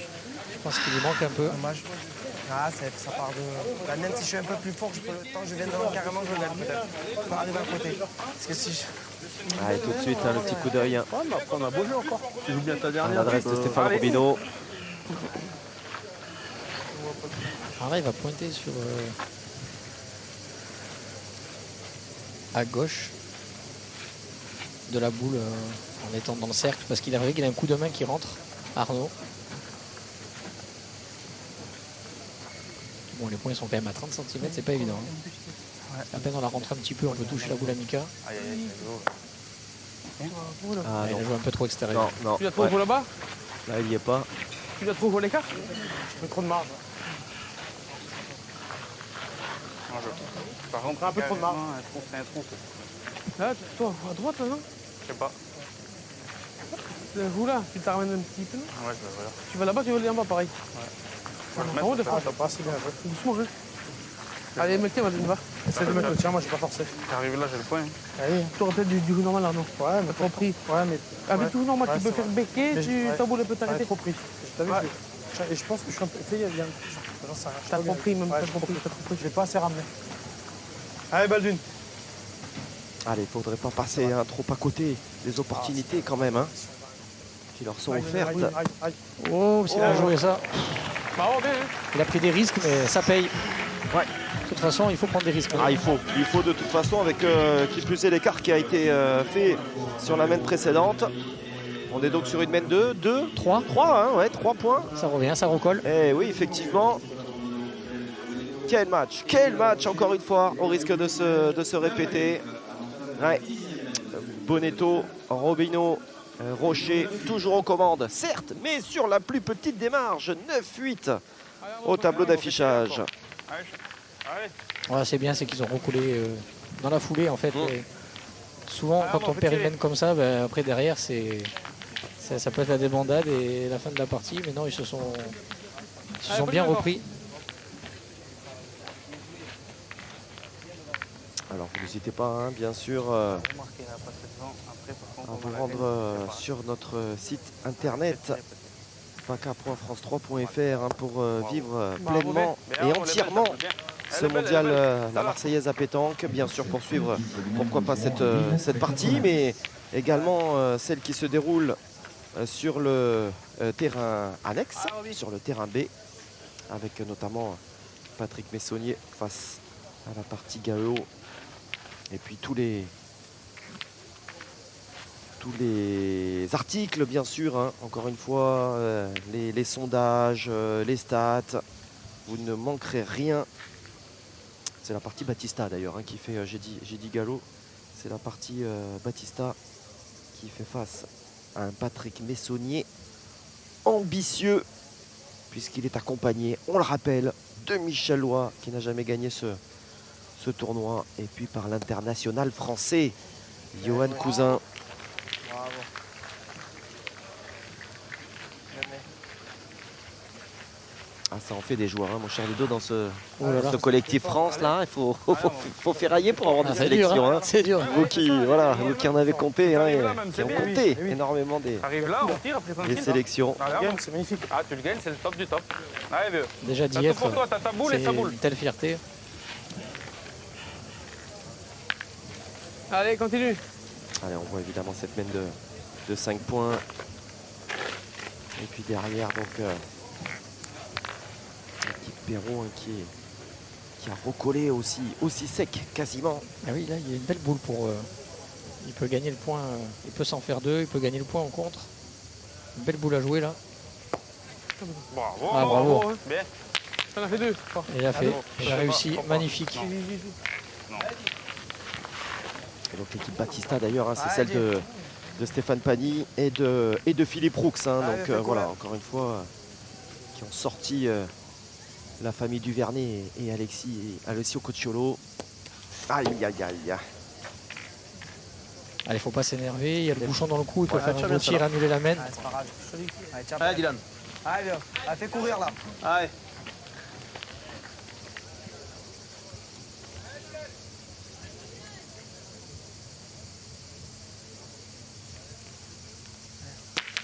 Je pense qu'il lui manque un peu. Dommage. Ah, ça part de. Bah, même si je suis un peu plus fort, tant que je viens devant carrément, je le gagne peut-être. Je peux arriver à côté. Parce que si je. Allez, tout de suite, hein, le petit coup d'œil. Ouais, mais après, on a beau jeu encore. Tu joues bien ta À dernière. l'adresse tu de peux- Stéphane Allez. Robino. Alors là, il va pointer sur. À gauche de la boule en étant dans le cercle parce qu'il a vrai qu'il a un coup de main qui rentre, Arnaud. Bon, les points sont quand même à 30 cm, c'est pas évident. hein. À peine on la rentre un petit peu, on peut toucher la boule à Mika. Ah Il non, a joué un peu trop extérieur. non, non. Tu l'as trouvé Ouais. là-bas Là, il y est pas. Tu l'as trouvé au l'écart Je mets trop de marge. Par contre, Un peu trop de marge. C'est un tronc. Là, toi, à droite, là, non Je sais pas. Vous là, tu te ramènes un petit peu. Ouais, je vais voir. Tu vas là-bas, tu vas aller en bas, pareil. Faut le En mettre, haut, des ça fois. va. Pas assez bien, doucement, hein. Allez, mets-le, vas-y, va. Essaye de mettre le tien, moi, j'ai pas forcé. T'es arrivé là, j'ai le point. Allez. Tu aurais peut-être du normal, Arnaud. Ouais, mais trop pris. Ouais, mais. Avec du normal, tu peux faire becquer, ta boule elle peut t'arrêter. Trop pris. Je t'avais dit. Et je pense que je suis un peu. Tu sais, il y a j'en sais rien. T'as trop pris, même pas trop pris. Je l'ai pas assez ramené. Allez, balle d'une. Allez, il faudrait pas passer hein, trop à côté des opportunités quand même hein, qui leur sont offertes. Oh, c'est bien joué ça. Bah, oh, bien, hein. Il a pris des risques, mais ça paye. Ouais. toute façon, il faut prendre des risques. Ah, il faut de toute façon, avec qui plus est l'écart qui a été fait sur la main précédente. On est donc sur une main de 3. 3, hein, ouais, 3 points. Ça revient, ça recolle. Eh oui, effectivement. Quel match encore une fois, au risque de se répéter. Ouais. Bonetto, Robinho, Rocher, toujours aux commandes, certes, mais sur la plus petite des marges, 9-8 au tableau d'affichage. Voilà, c'est bien, c'est qu'ils ont recoulé dans la foulée en fait. Et souvent, quand on perd une main comme ça, ben, après derrière, ça peut être la débandade et la fin de la partie. Mais non, ils se sont bien repris. Alors vous n'hésitez pas, hein, bien sûr, à vous rendre sur notre site internet paca.france3.fr hein, pour vivre pleinement et entièrement ce mondial, la Marseillaise à pétanque. Bien sûr, pour suivre, pourquoi pas cette partie, mais également celle qui se déroule sur le terrain annexe, sur le terrain B, avec notamment Patrick Messonnier face à la partie Gaeo. Et puis tous les articles, bien sûr, hein, encore une fois, les sondages, les stats, vous ne manquerez rien. C'est la partie Batista d'ailleurs, hein, qui fait, j'ai dit Gallo, c'est la partie Batista qui fait face à un Patrick Messonnier ambitieux, puisqu'il est accompagné, on le rappelle, de Michel Loy, qui n'a jamais gagné ce tournoi, et puis par l'international français Johan Cousin. Bravo. Ah, ça en fait des joueurs, hein, mon cher Ludo, dans ce collectif France là. Il faut ferrailler pour avoir des sélections. Hein. C'est dur. Vous qui en avez compté, hein, qui ont compté énormément des sélections. C'est magnifique. Ah, tu le gagnes, c'est le top du top. Allez, vieux. Déjà d'y T'as être, tout pour toi, t'as ta boule et sa boule. une telle fierté. Allez, continue. Allez, on voit évidemment cette main de 5 points. Et puis derrière, donc, l'équipe Perrault hein, qui a recollé aussi sec, quasiment. Ah oui, là, il y a une belle boule pour... il peut gagner le point, il peut s'en faire 2, il peut gagner le point en contre. Une belle boule à jouer, là. Bravo. Ah, bravo. Bien. Ça en a fait 2. Il a fait, il a réussi, magnifique. Et donc l'équipe Batista d'ailleurs, hein, c'est celle de Stéphane Pagny et de Philippe Roux. Hein, donc voilà, encore une fois, qui ont sorti la famille Duvernay et Alessio Cocciolo. Aïe, aïe, aïe. Allez, faut pas s'énerver, il y a le bouchon dans le cou, il peut faire un gros tir, annuler la main. C'est pas grave. Allez, tiens. Allez, Dylan. Allez, viens. Allez, fais courir là. Allez.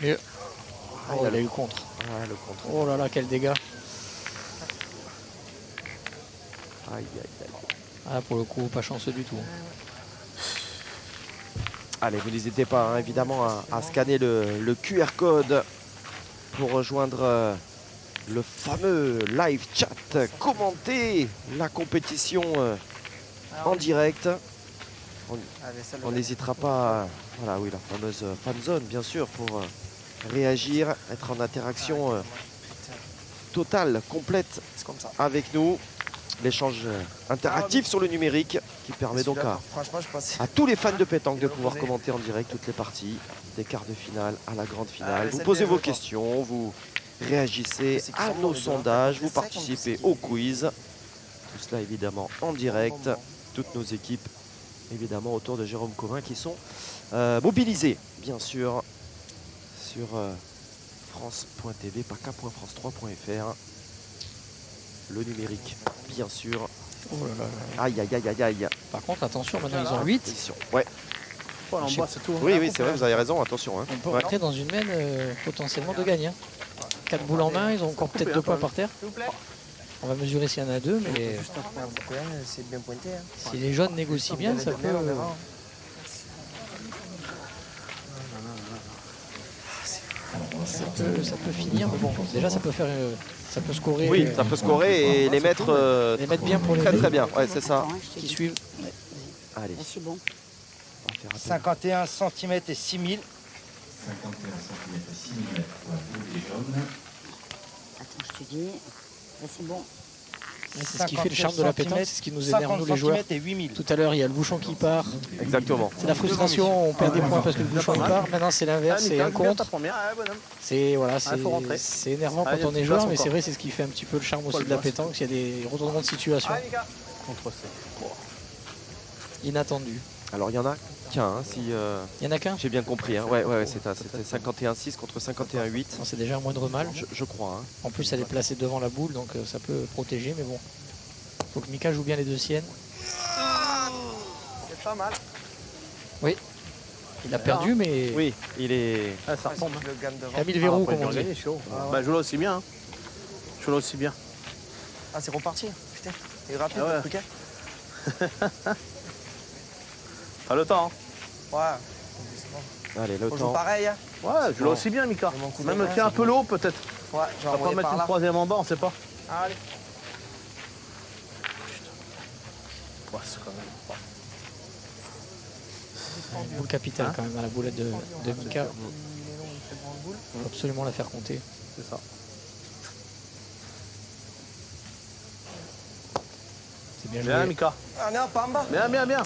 Mieux. Oh, il a eu le contre. Ah, le contre. Oh là là, quel dégât. Aïe, aïe, aïe. Ah, pour le coup, pas chanceux du tout. Allez, vous n'hésitez pas hein, évidemment à scanner le QR code pour rejoindre le fameux live chat, commenter la compétition en direct. On n'hésitera pas, voilà, oui, la fameuse fan zone, bien sûr, pour réagir, être en interaction totale, complète avec nous. L'échange interactif sur le numérique qui permet donc à tous les fans de pétanque de pouvoir commenter en direct toutes les parties, des quarts de finale à la grande finale. Vous posez vos questions, vous réagissez à nos sondages, vous participez au quiz. Tout cela évidemment en direct. Toutes nos équipes évidemment autour de Jérôme Covin qui sont mobilisées bien sûr sur France.tv, paca.france3.fr. Le numérique, bien sûr. Oh là là. Aïe, aïe, aïe, aïe, aïe. Par contre, attention, maintenant ils ont 8. Attention. Ouais. Voilà, en bas, c'est tout. Oui, oui, c'est vrai, vous avez raison, attention. Hein. On peut rentrer dans une main potentiellement de gagne. 4 boules en main, ils ont encore peut-être 2 points par terre. On va mesurer s'il y en a 2, mais c'est bien pointé. si les jaunes négocient bien, ça peut... ça peut finir, mais bon, déjà ça peut faire, ça peut scorer. Oui, ça peut scorer et les mettre, bien pour les très bien. Ouais, c'est ça. Qui suivent. Allez. C'est bon. 51 cm et 6000. 51 cm et 6 mm pour la boule des jaunes. Attends, je te dis. Là, c'est bon. C'est ce qui fait le charme de la pétanque, c'est ce qui nous énerve nous les joueurs. Et 8000. Tout à l'heure, il y a le bouchon qui part. Exactement. C'est la frustration, on perd des points parce que le bouchon il part. Maintenant, c'est l'inverse, c'est un contre. C'est voilà, c'est énervant quand on est joueur, mais c'est vrai, c'est ce qui fait un petit peu le charme aussi de la pétanque. Il y a des retournements de situation. Inattendus. Alors il y en a qu'un, hein, si il y en a qu'un. J'ai bien compris. Hein. Ouais, c'était 51-6 contre 51-8. C'est déjà un moindre mal. Je crois. Hein. En plus, elle est placée devant la boule, donc ça peut protéger, mais bon. Faut que Mika joue bien les deux siennes. C'est pas mal. Oui. Il a perdu, mais. Oui, il est. Ah, ça retombe. Camille Verrou, comme on dit. Bah, joue là aussi bien. Hein. Joue là aussi bien. Ah, c'est reparti. Putain, il est rapide le truc. T'as le temps. Hein. Ouais. Allez, le On temps. joue pareil. Hein. Ouais, joue là aussi bien, Mika. Même tiens un peu l'eau, peut-être. Ouais, je on va pas mettre une troisième en bas, on sait pas. Allez. Ouais, c'est quand même. Boule capitale quand même à la boulette de Mika. Faut absolument la faire compter. C'est ça. C'est bien Bien, joué. Mika. Ah non, pas en bas. Bien.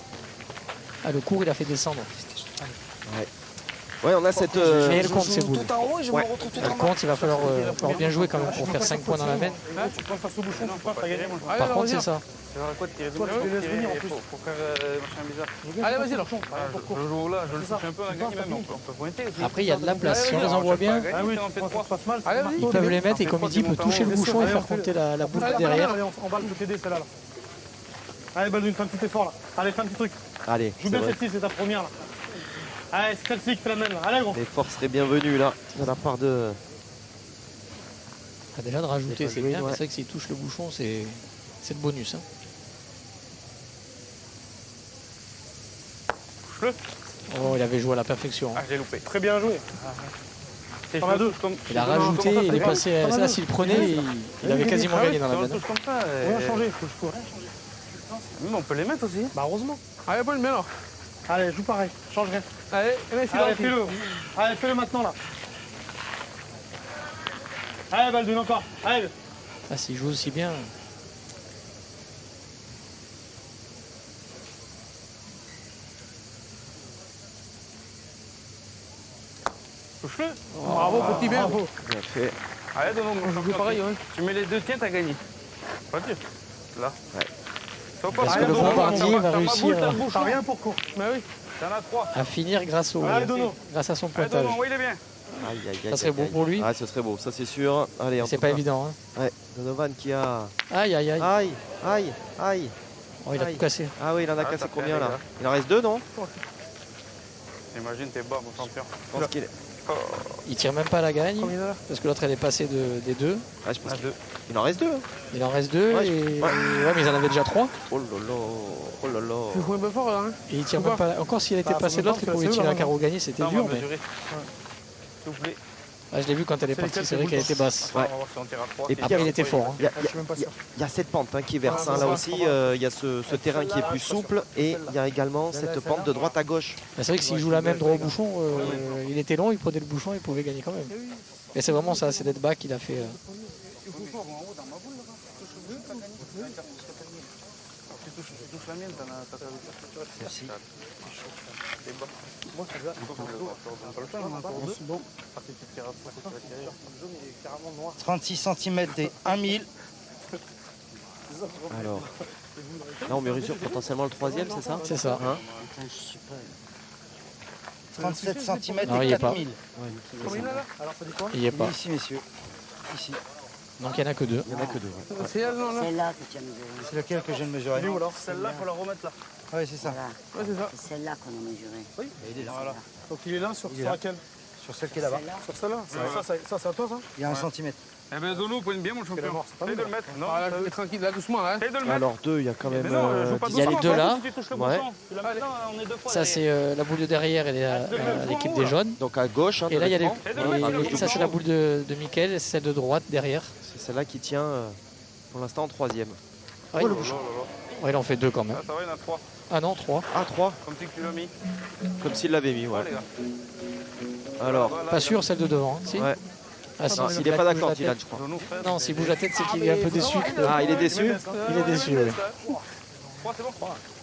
Ah, le cours, il a fait descendre. Ouais, on a cette. Mais elle compte, ces boules. Tout en haut et je me retrouve tout en Elle bas. compte, il va falloir bien jouer quand même pour faire 5 points dans la main. Tu prends face au bouchon, tu passes, t'as gagné. Par contre, c'est ça. Ça va quoi de tirer Toi, tu les laisses venir en plus. pour faire machin bizarre. Allez, vas-y, alors. Je joue là, je le touche un peu, on a gagné même. On peut pointer. Après, il y a de la place. Si on les envoie bien, Ah oui, ça se passe mal. ils peuvent les mettre et comme il dit, il peut toucher le bouchon et faire compter la boule derrière. Allez, on va le t'aider celle-là. Allez, Baldwin, fais un petit effort là. Allez, fais un petit truc. Allez, Joue bien celle-ci, c'est ta première là. Allez, c'est celle-ci qui fait la même là. Allez, gros. l'effort serait bienvenu là, de la part de. Ah, déjà de rajouter, c'est bien. Mais c'est vrai que s'il touche le bouchon, c'est le bonus. Hein. Touche-le. Oh, il avait joué à la perfection. Ah, j'ai loupé. Très bien joué. T'en as deux. Il a rajouté, il est passé. Là, s'il prenait, il avait quasiment gagné dans la On banane. touche comme ça. Rien changer, faut rien changer. Même on peut les mettre aussi. Bah, heureusement. Allez, Paul, mets alors. Allez, joue pareil, change rien. Allez, fais-le. Allez, fais-le maintenant là. Allez, Baldwin, encore. Allez. Ah, s'il joue aussi bien. Touche-le. Bravo, petit bien. Bravo. Bien fait. Allez, donc On joue pareil, ouais. tu mets les deux tiens, t'as gagné. Pas dur. Là. Ouais. Parce que le bombardier va réussir T'as rien pour court. Mais oui. T'en as trois. à finir grâce à son Allez, pointage. Dono, oui, il est bien. Aïe, aïe, aïe, Ça serait aïe, beau aïe. pour lui. Ah, ce serait beau, ça c'est sûr. Allez, en C'est tout pas cas. évident. Hein. Ouais, Donovan qui a. Aïe, aïe, aïe. Aïe, aïe, aïe. Oh, il a Aïe. tout cassé. Ah oui, il en a Ah, cassé t'as fait combien aller, là? là. Il en reste deux, non? Imagine, t'es bas, mon champion. Je pense qu'il est. Il tire même pas la gagne. Parce que l'autre, elle est passée des deux. Ah, je pense qu'il il en reste deux. Hein. Il en reste deux. Ouais, et... ouais, mais ils en avaient déjà trois. Oh là là, oh là là. Tu joues un peu fort là. Hein. Et il tire même pas. Encore s'il était passé de l'autre, il pouvait tirer un carreau gagné. C'était Non, on dur. va Mais... mesurer. S'il vous plaît. Ah, je l'ai vu quand elle est partie. C'est vrai qu'elle était basse. Ouais. On va voir si on tire à trois. Et puis, Après, il était fort. Hein. Il y a cette pente hein, qui verse. Hein, là aussi, il y a ce terrain qui est plus souple et il y a également cette pente de droite à gauche. C'est vrai que s'il joue la même droit au bouchon, il était long, il prenait le bouchon, il pouvait gagner quand même. Et c'est vraiment ça, c'est d'être bas qu'il a fait. Tu touches la mienne, t'as ta victoire. Merci. T'es bas. Moi, c'est ça. C'est bon. 36 cm et 1000. Alors, là on mesure potentiellement le troisième, c'est ça? C'est ça. Hein? 37 cm Non, il et y est pas. 4000. Il y est pas. Ici, messieurs. Ici. Donc il n'y en a que deux. Il n'y en a que deux. Ouais. C'est elle, non, là. Celle-là que tu as mesurée. C'est lequel que je viens de mesurer? Celle-là, faut la remettre là. Oui, c'est ça. Voilà. Ouais, c'est ça. C'est celle-là qu'on a mesurée. Oui, il est là. Donc il est là sur Il est là. laquelle? Sur celle qui est là-bas. Sur celle-là. Ça, c'est à toi, ça? Il y a 1 cm. Eh ben Dono, pointe bien mon champion. Essaye de le mettre. Non, Ah, là, je vais tranquille, là, doucement, là. essaye de le mettre. Alors deux, il y a quand même. Mais non, joue pas il y a les doucement, deux toi, là. si tu touches le Ouais. bouchon. Tu la mets là, on est deux fois Ça, derrière. c'est la boule de derrière, elle est à l'équipe des jaunes. Donc à gauche. Hein, Et là, il y a les. honnêtement. Et ça, c'est la boule de Mickaël, et celle de droite derrière. C'est celle-là qui tient pour l'instant en troisième. Ouais, Oh, le bouchon. Ouais, il en fait deux quand même. Ça va, il y en a 3. Ah non, 3. Ah, 3. Comme si tu l'as mis. Comme s'il l'avait mis, ouais. les gars. Alors. Pas sûr, celle de devant. Si Ouais. Ah, si, Non, il n'est pas d'accord, Dylan, je crois. Non, s'il bouge la tête, c'est qu'il est un peu déçu. Ah, il est déçu. Il est déçu, oui.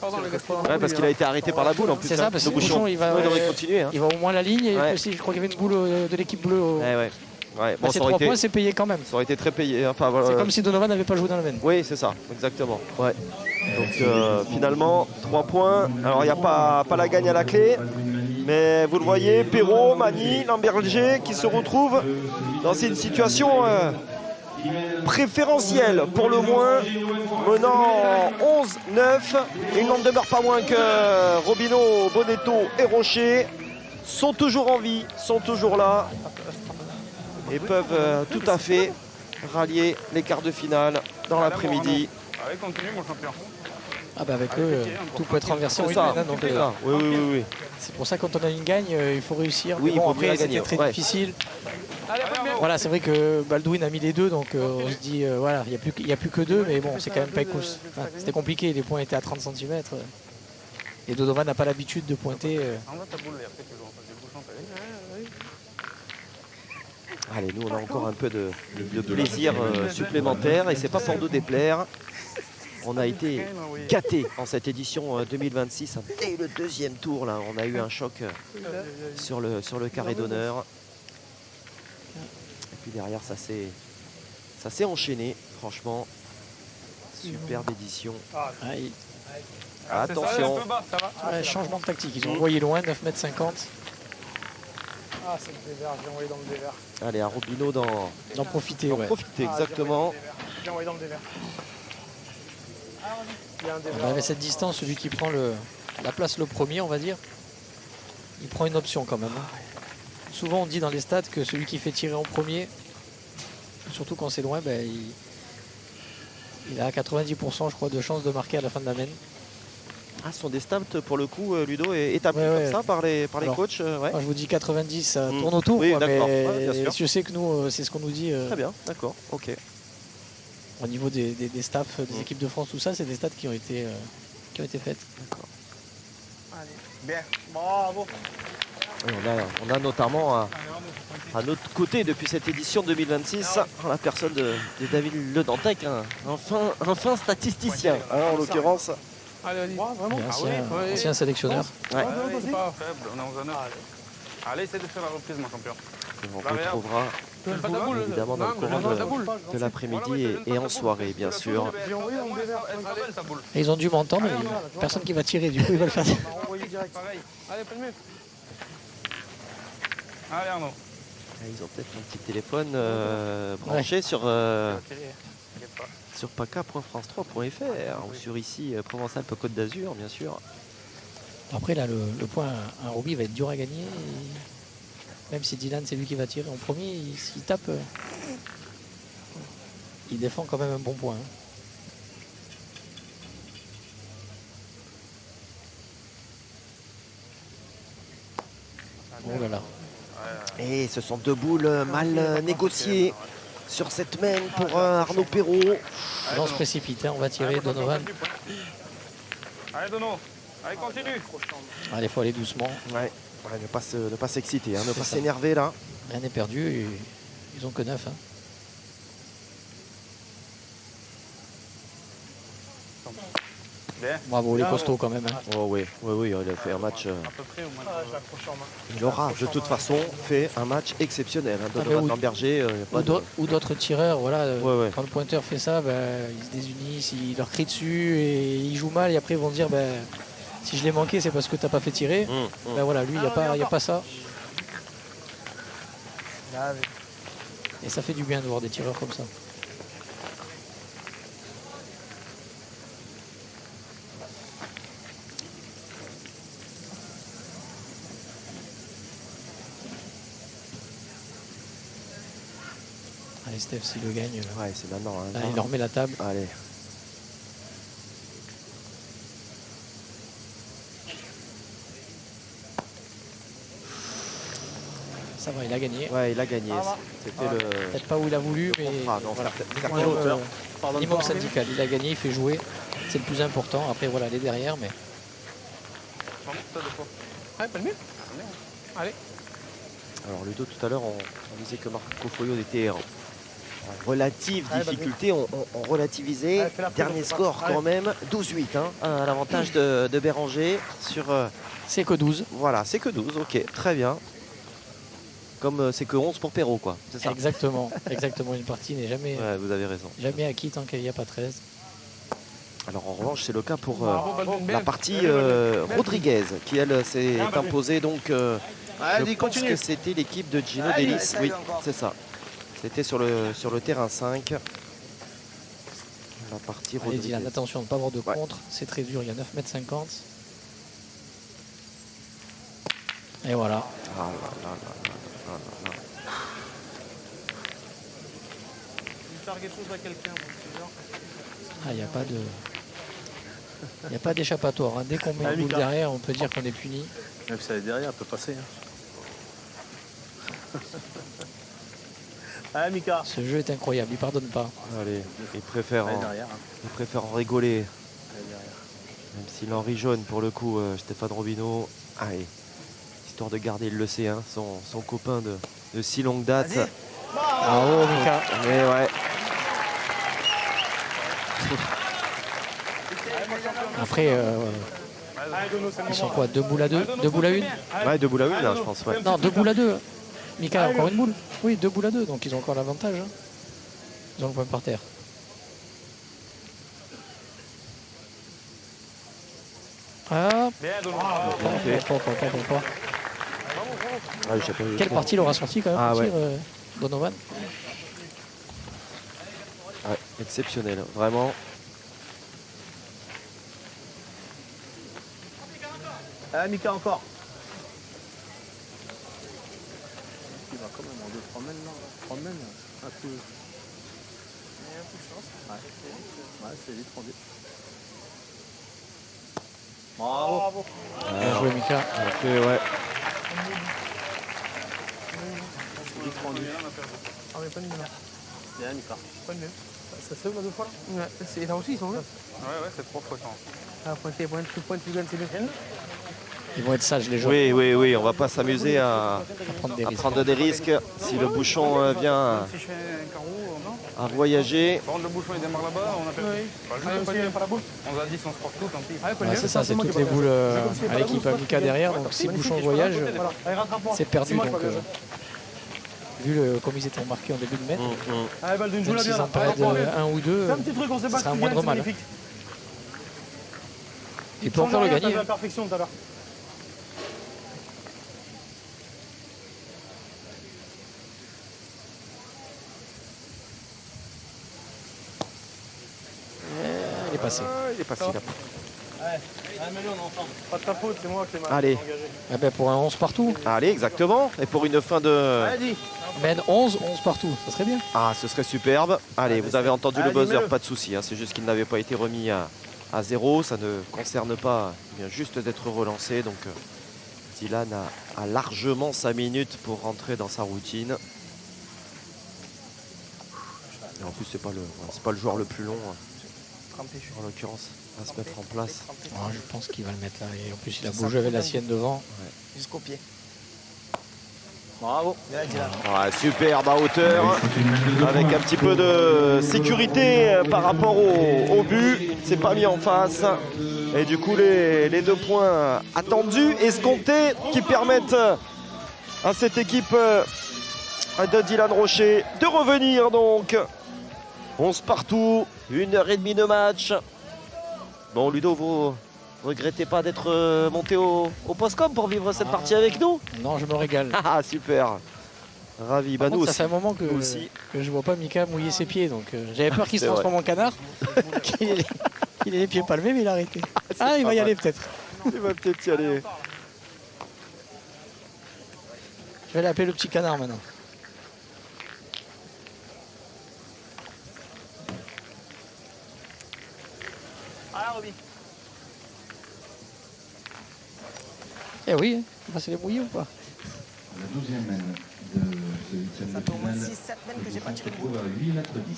Pardon, les gars. Ouais, parce qu'il a été arrêté par la boule en plus. C'est ça, parce que le bouchon, il va devrait continuer. Hein. il va au moins la ligne. Et Ouais. aussi, je crois qu'il y avait une boule de l'équipe bleue. Ouais, ouais. Ouais, bon, Ces ça aurait 3 été, points, c'est payé quand même. ça aurait été très payé. Enfin, voilà. C'est comme si Donovan n'avait pas joué dans la veine. Oui, c'est ça, exactement. Ouais. Donc finalement, 3 points. Alors il n'y a pas la gagne à la clé. Mais vous le voyez, Perrault, Magny, Lamberger qui se retrouvent dans une situation préférentielle pour le moins, menant 11-9. Il n'en demeure pas moins que Robineau, Bonetto et Rocher sont toujours en vie, sont toujours là et peuvent tout à fait rallier les quarts de finale dans l'après-midi. Allez, continue mon champion. Ah bah avec eux, tout peut être renversé en C'est une ça, semaine, hein, donc, c'est ça. Oui, oui, oui, oui. c'est pour ça que quand on a une gagne, il faut réussir. Oui, Mais il bon, faut bien après, la gagner, c'était très ouais. difficile. Allez, Voilà, c'est vrai que Baldwin a mis les deux, donc on se dit, voilà, il n'y a plus que deux, mais bon, c'est quand même pas cool. Enfin, c'était compliqué, les points étaient à 30 cm. Et Donovan n'a pas l'habitude de pointer. Envoie ta boule et après tu joues en face du bouchon. Allez, nous on a encore un peu de plaisir supplémentaire et c'est pas pour nous déplaire. On a été gâtés en cette édition 2026. Dès le deuxième tour, là, on a eu un choc sur le carré d'honneur. Et puis derrière, ça s'est enchaîné, franchement. Superbe édition. Attention. Ouais, changement de tactique, ils ont envoyé loin, 9,50 m. Ah, c'est le dévers, j'ai envoyé dans le dévers. Allez, à Robineau D'en profiter, d'en ouais. profiter, exactement. J'ai envoyé dans le dévers. Il y a un On dévers. avait cette distance, celui qui prend la place le premier, on va dire, il prend une option quand même. Hein. Souvent on dit dans les stats que celui qui fait tirer en premier, surtout quand c'est loin, ben, il a 90% je crois de chances de marquer à la fin de la main. Ah, ce sont des stats pour le coup, Ludo, établis Ouais, comme ça par les Alors, coachs. Ouais. Moi, je vous dis 90, ça tourne autour, Oui, quoi, d'accord, mais ouais, bien sûr. je sais que nous, c'est ce qu'on nous dit Très bien, d'accord, ok. au niveau des staffs, des équipes de France, tout ça, c'est des stats qui ont été faites. Allez, bien. Bravo. Oui, on a notamment à notre côté depuis cette édition 2026 la personne de David Le Dantec, un fin statisticien en l'occurrence. Allez, vas-y. Vraiment Ancien sélectionneur. Ouais. C'est pas faible, on est 11 à 9. Allez, essaie de faire la reprise mon champion. On retrouvera Pas ta boule. évidemment dans le courant de l'après-midi et en soirée bien sûr. J'ai envoyé dans le dévers. Elle sera belle ta boule. Et ils ont dû m'entendre, mais personne qui va tirer, du coup ils va le faire. On m'a envoyé direct. Pareil. Allez, pas le mieux. Allez Arnaud. Ils ont peut-être un petit téléphone branché sur paca.france3.fr ou sur ici Provence-Alpes-Côte d'Azur bien sûr. Après là le point un rugby va être dur à gagner. Et même si Dylan c'est lui qui va tirer en premier, s'il tape, il défend quand même un bon point. Hein. Oh là là. Et ce sont deux boules mal négociées sur cette main pour Arnaud Perrault. Là on se précipite, hein, on va tirer Donovan. Allez Dono, allez continue. Allez, il faut aller doucement. Ouais, ne pas s'exciter, ne pas ça. s'énerver là. Rien n'est perdu, et ils ont que 9. Hein. Bien. Bravo les costauds quand même. Hein. Oh oui, il a fait un match. À peu près au moins. Ah, je l'ai accroché en main. Il aura de toute façon fait un match exceptionnel. mais Donovan où- Lamberger, Ou d'autres tireurs, voilà, Ouais. quand le pointeur fait ça, ben, ils se désunissent, ils leur crient dessus et ils jouent mal et après ils vont dire ben, si je l'ai manqué c'est parce que t'as pas fait tirer. Ben voilà, lui il n'y a pas ça. Et ça fait du bien de voir des tireurs comme ça. Allez, Steph, s'il le gagne, Ouais, c'est maintenant. Hein, là, il leur met la table. Allez. Ça va, il a gagné. Ouais, il a gagné. C'était le. Peut-être pas où il a voulu, mais non, voilà. certainement. Minimum syndical, il a gagné, il fait jouer. C'est le plus important. Après, voilà, elle est derrière, mais. Ouais, pas le mieux. Allez. Alors Ludo, tout à l'heure, on disait que Marco Foyot était en relative difficulté. On relativisait. Allez, fais la pause, Dernier on fait score pas. quand même, 12-8. Hein, à l'avantage de Béranger sur... c'est que 12. Voilà, c'est que 12, ok, très bien. Comme c'est que 11 pour Perrault, quoi. C'est ça. Exactement, exactement. Une partie n'est jamais, Ouais, vous avez raison. jamais acquis tant qu'il n'y a pas 13. Alors en revanche, c'est le cas pour Bravo, Baldwin, la belle. partie Belle. Rodriguez, qui elle s'est Bien, Baldwin. imposée. Donc je pense continue. que c'était l'équipe de Gino Allez, Delis. essaye Oui, encore. c'est ça. C'était sur le terrain 5. La partie Allez, Rodriguez. Dylan, attention de ne pas avoir de Ouais. contre. C'est très dur, il y a 9,50 m. Et voilà. Ah là là là là là là. Faire quelque chose à quelqu'un. Ah, il n'y a pas de. Il n'y a pas d'échappatoire. Hein. Dès qu'on met Allez, une boule Mika. derrière, on peut dire qu'on est puni. Même si elle est derrière, elle peut passer. Hein. Allez, Mika. Ce jeu est incroyable, il pardonne pas. Allez, il préfère, Elle est en, derrière. Hein. il préfère en rigoler. Elle est derrière. Même s'il en rit jaune pour le coup, Stéphane Robineau. Allez, histoire de garder, il le sait, hein, son copain de si longue date. Bravo, Mika. Et ouais. Après, ils sont quoi? 2 boules à 2? 2 boules à 1? Ouais, 2 boules à 1 là, je pense. Ouais. Non, 2 boules à 2. Mika a encore une boule. Oui, 2 boules à 2, donc ils ont encore l'avantage. Hein. Ils ont le point par terre. Ah, Bien, pas. Ah, j'ai pas vu. Quelle partie il aura sorti quand même, Ah, ouais. Donovan? Ouais, exceptionnel, vraiment. Allez, Mika, encore. Il va quand même en 2-3 mènes là. 3 mènes. Un peu. Ouais, c'est vite rendu. Bravo. Bien joué, Mika. Ok, ouais. Vite rendu. Ah, mais pas de mieux là. Bien, Mika. Pas de mieux. Ça se lève là 2 fois là? Ouais, là aussi ils sont là. Ouais, c'est 3 fois quand. Ah, pointer, tu gagnes, c'est bien. Ils vont être sages, les joueurs. Oui, on va pas s'amuser à prendre des risques. Si le bouchon vient Si je fais un carreau, non? à voyager. Par contre, le bouchon il démarre là-bas, on appelle. Pas la boule. 11 à 10, on se porte tout, tant pis. Ouais, c'est ça, c'est toutes les boules à l'équipe à Mika derrière. Donc si le bouchon voyage, c'est perdu. Donc, vu comme ils étaient embarqués en début de mètre, même s'ils en perdent un ou deux, Fais un petit truc, on sait ce pas sera un ce moindre mal. Il peut encore le gagner. La perfection tout à l'heure. Il est passé. Il est passé là. Pas de ta faute, c'est moi qui l'ai Allez. engagé. Ah ben pour un 11 partout. Allez, exactement. Et pour une fin de... Men 11 partout, ça serait bien. Ah, ce serait superbe. Allez, vous avez entendu le buzzer, pas de souci. Hein. C'est juste qu'il n'avait pas été remis à 0. Ça ne concerne pas, il vient juste d'être relancé. Donc Dylan a largement 5 minutes pour rentrer dans sa routine. Et en plus, c'est pas le joueur le plus long, en l'occurrence, à se mettre en place. Ah, je pense qu'il va le mettre là. Et en plus, il a beau jouer avec la sienne devant. Jusqu'au pied. Bravo. Ouais, superbe à hauteur, avec un petit peu de sécurité par rapport au but. C'est pas mis en face. Et du coup, les 2 points attendus, escomptés, qui permettent à cette équipe de Dylan Rocher de revenir donc. 11 partout, 1h30 de match. Bon, Ludo, vous regrettez pas d'être monté au Postcom pour vivre cette partie avec nous? Non, je me régale. Ah, super. Ravi. Par Bah, contre, nous ça aussi. fait un moment que je vois pas Mika mouiller ses pieds. Donc j'avais peur qu'il se transforme en canard. qu'il ait les pieds palmés, mais il a arrêté. Ah, il va y aller peut-être. Il va peut-être y aller. Je vais l'appeler le petit canard maintenant. Eh oui, on va se les mouiller ou pas? La 12e mène de ce 8e Ça de fait au moins finale. 6-7 mètres que Le j'ai pas bouchon tiré se de boule. trouve à 8 mètres 10.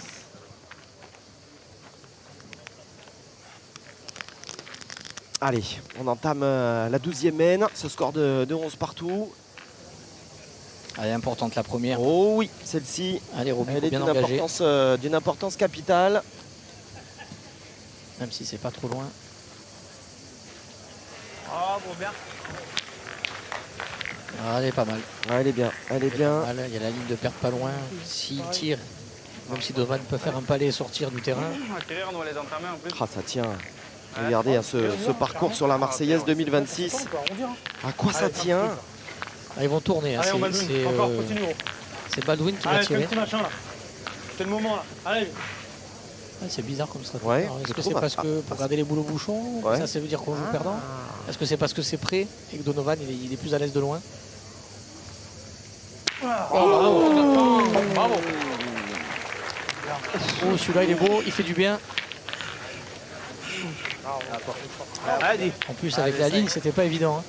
Allez, on entame la 12e mène. Ce score de 11 partout. Elle est importante la première. Oh oui, celle-ci, Allez, Roby, elle est bien engagé. d'une importance capitale. Même si c'est pas trop loin. Ah, bon, bien. Ah, elle est pas mal. Ouais, elle est bien, elle est bien. Pas mal. Il y a la ligne de perte pas loin. S'il tire, même si Donovan peut faire un palais et sortir du terrain. On va tirer, on doit les entamer en plus. Ah, ça tient. Regardez hein, ce parcours sur la Marseillaise 2026. À quoi ça tient? Ah, ils vont tourner. Hein. Allez, on va C'est encore, continue. c'est Baldwin qui va Allez, fais un tirer. petit machin là. C'est le moment là. Allez. Ah, c'est bizarre comme stratégie. Ouais, Alors, je est-ce que trouve, c'est parce que pour garder les boules au bouchon, Ouais. ça veut dire qu'on joue perdant? Est-ce que c'est parce que c'est prêt et que Donovan il est plus à l'aise de loin? Oh, bravo. Bravo. Oh, celui-là il est beau, il fait du bien. Allez, En plus avec la ligne, c'était pas évident. Hein.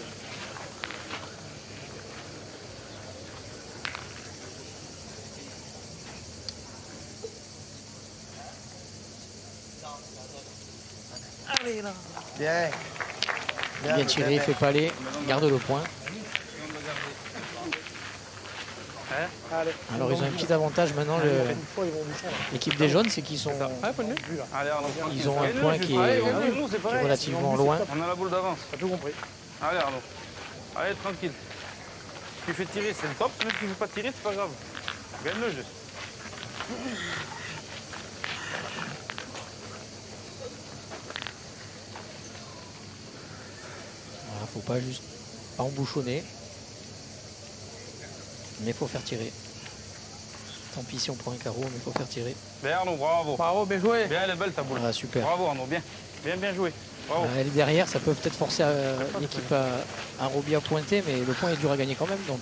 Bien. Bien tiré, il fait palais, garde le point. Alors ils ont un petit avantage maintenant, l'équipe des jaunes, c'est qu'ils sont, Allez, Arnaud. ils ont un point qui est relativement loin. On a la boule d'avance. T'as tout compris. Allez, Arnaud. Allez, tranquille. Tu fais tirer, c'est le top. Même si tu ne fais pas tirer, c'est pas grave. Gagne-le juste. Voilà, faut pas juste pas embouchonner, mais faut faire tirer. Tant pis si on prend un carreau, mais faut faire tirer. Bien, Arnaud, bravo. Bravo, bien joué. Bien, elle est belle ta boule. Ah, super. Bravo, Arnaud, bien. Bien joué. Bravo. Elle est derrière, ça peut peut-être forcer l'équipe à Roby à pointer, mais le point est dur à gagner quand même. Donc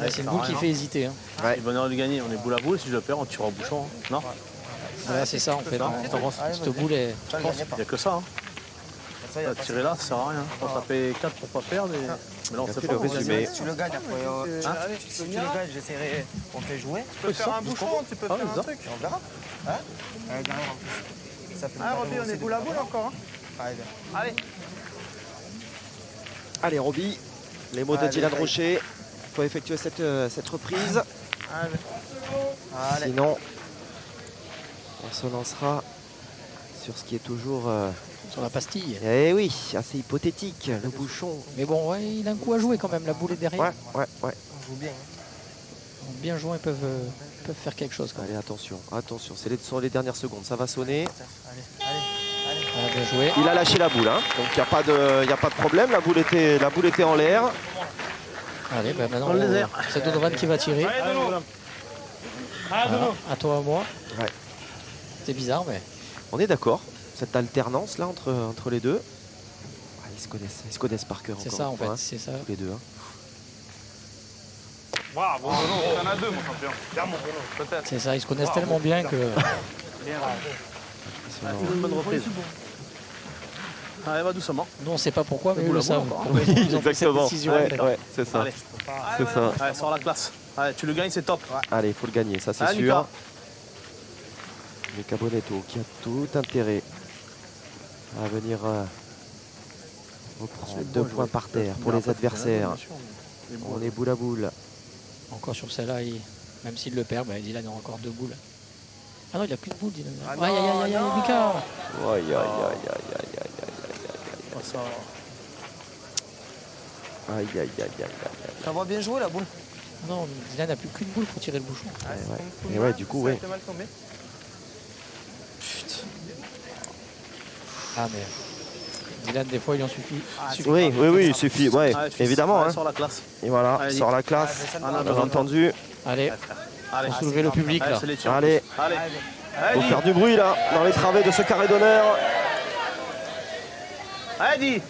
c'est une boule qui fait hésiter. Hein. Ouais. Bonheur de gagner, on est boule à boule, si je le perds, on tire au bouchon. Hein. Non? Ouais, c'est ça en fait. Cette boule est. Il n'y a que ça. Hein. Tirer là, ça sert à rien. On taper 4 pour pas perdre. Et... Mais là, on sait pas. Résumé. Si tu le gagnes après, si tu le gagnes, j'essaierai. On fait jouer. Tu peux faire un bouchon, tu peux faire un truc. On verra. Hein derrière en plus. Ça peut Ah, Roby, on est boule à boule encore. Allez, Allez. Allez, Roby, les mots de Allez, Dylan allez. Rocher. Il faut effectuer cette reprise. Allez. Sinon, on se lancera sur ce qui est toujours... Sur la pastille. Eh oui, assez hypothétique, le bouchon. Mais bon, ouais, il a un coup à jouer quand même. La boule est derrière. Ouais. On joue bien. Bien joué, ils peuvent faire quelque chose. Quand même. Allez, attention, ce sont les dernières secondes, ça va sonner. Ah, bien joué. Il a lâché la boule, hein. Donc il n'y a pas de problème, la boule était en l'air. Allez, ben maintenant, On les aire. c'est Donovan qui va tirer. Allez, Dono. Voilà, à toi, à moi. Ouais. C'est bizarre, mais On est d'accord, cette alternance là entre les deux. Ah, ils se connaissent par cœur c'est encore ça une en fois, fait. hein, C'est ça. tous les deux. Hein. Bravo, Dono. T'en as deux, mon champion. Peut-être. C'est ça, ils se connaissent tellement bien que. Bien. C'est une bonne reprise. Allez, va doucement. Nous, on ne sait pas pourquoi, mais eux boule le à boule savent. encore. Ils ont pris cette décision. Ouais, c'est ça. Allez, C'est ça. allez, sors la classe. Allez, tu le gagnes, c'est top. Allez, il faut le gagner, ça c'est Allez, sûr. Lucas. Luca Bonetto qui a tout intérêt à venir reprendre 2 points par terre pour les adversaires. On est boule à boule. Encore sur celle-là, même s'il le perd, ben, Dylan aura encore 2 boules. Ah non, il n'a qu'une boule, Dylan. Ah Aïe, aïe, aïe, aïe, aïe, Lucas. Aïe. Ça va bien jouer la boule. Non, Dylan n'a plus qu'une boule pour tirer le bouchon. Et ouais, du coup, ouais. mal tombé. Ah, mais Dylan, des fois, il en suffit. Oui, il suffit, ouais, Allez, évidemment. Allez, Hein. sors la classe. Et voilà, Allez, sort la classe, bien entendu. Allez, Allez, pour soulever le public allez, là. c'est les tirs. Allez, Allez. faut faire du bruit là, dans les travées de ce carré d'honneur. Allez,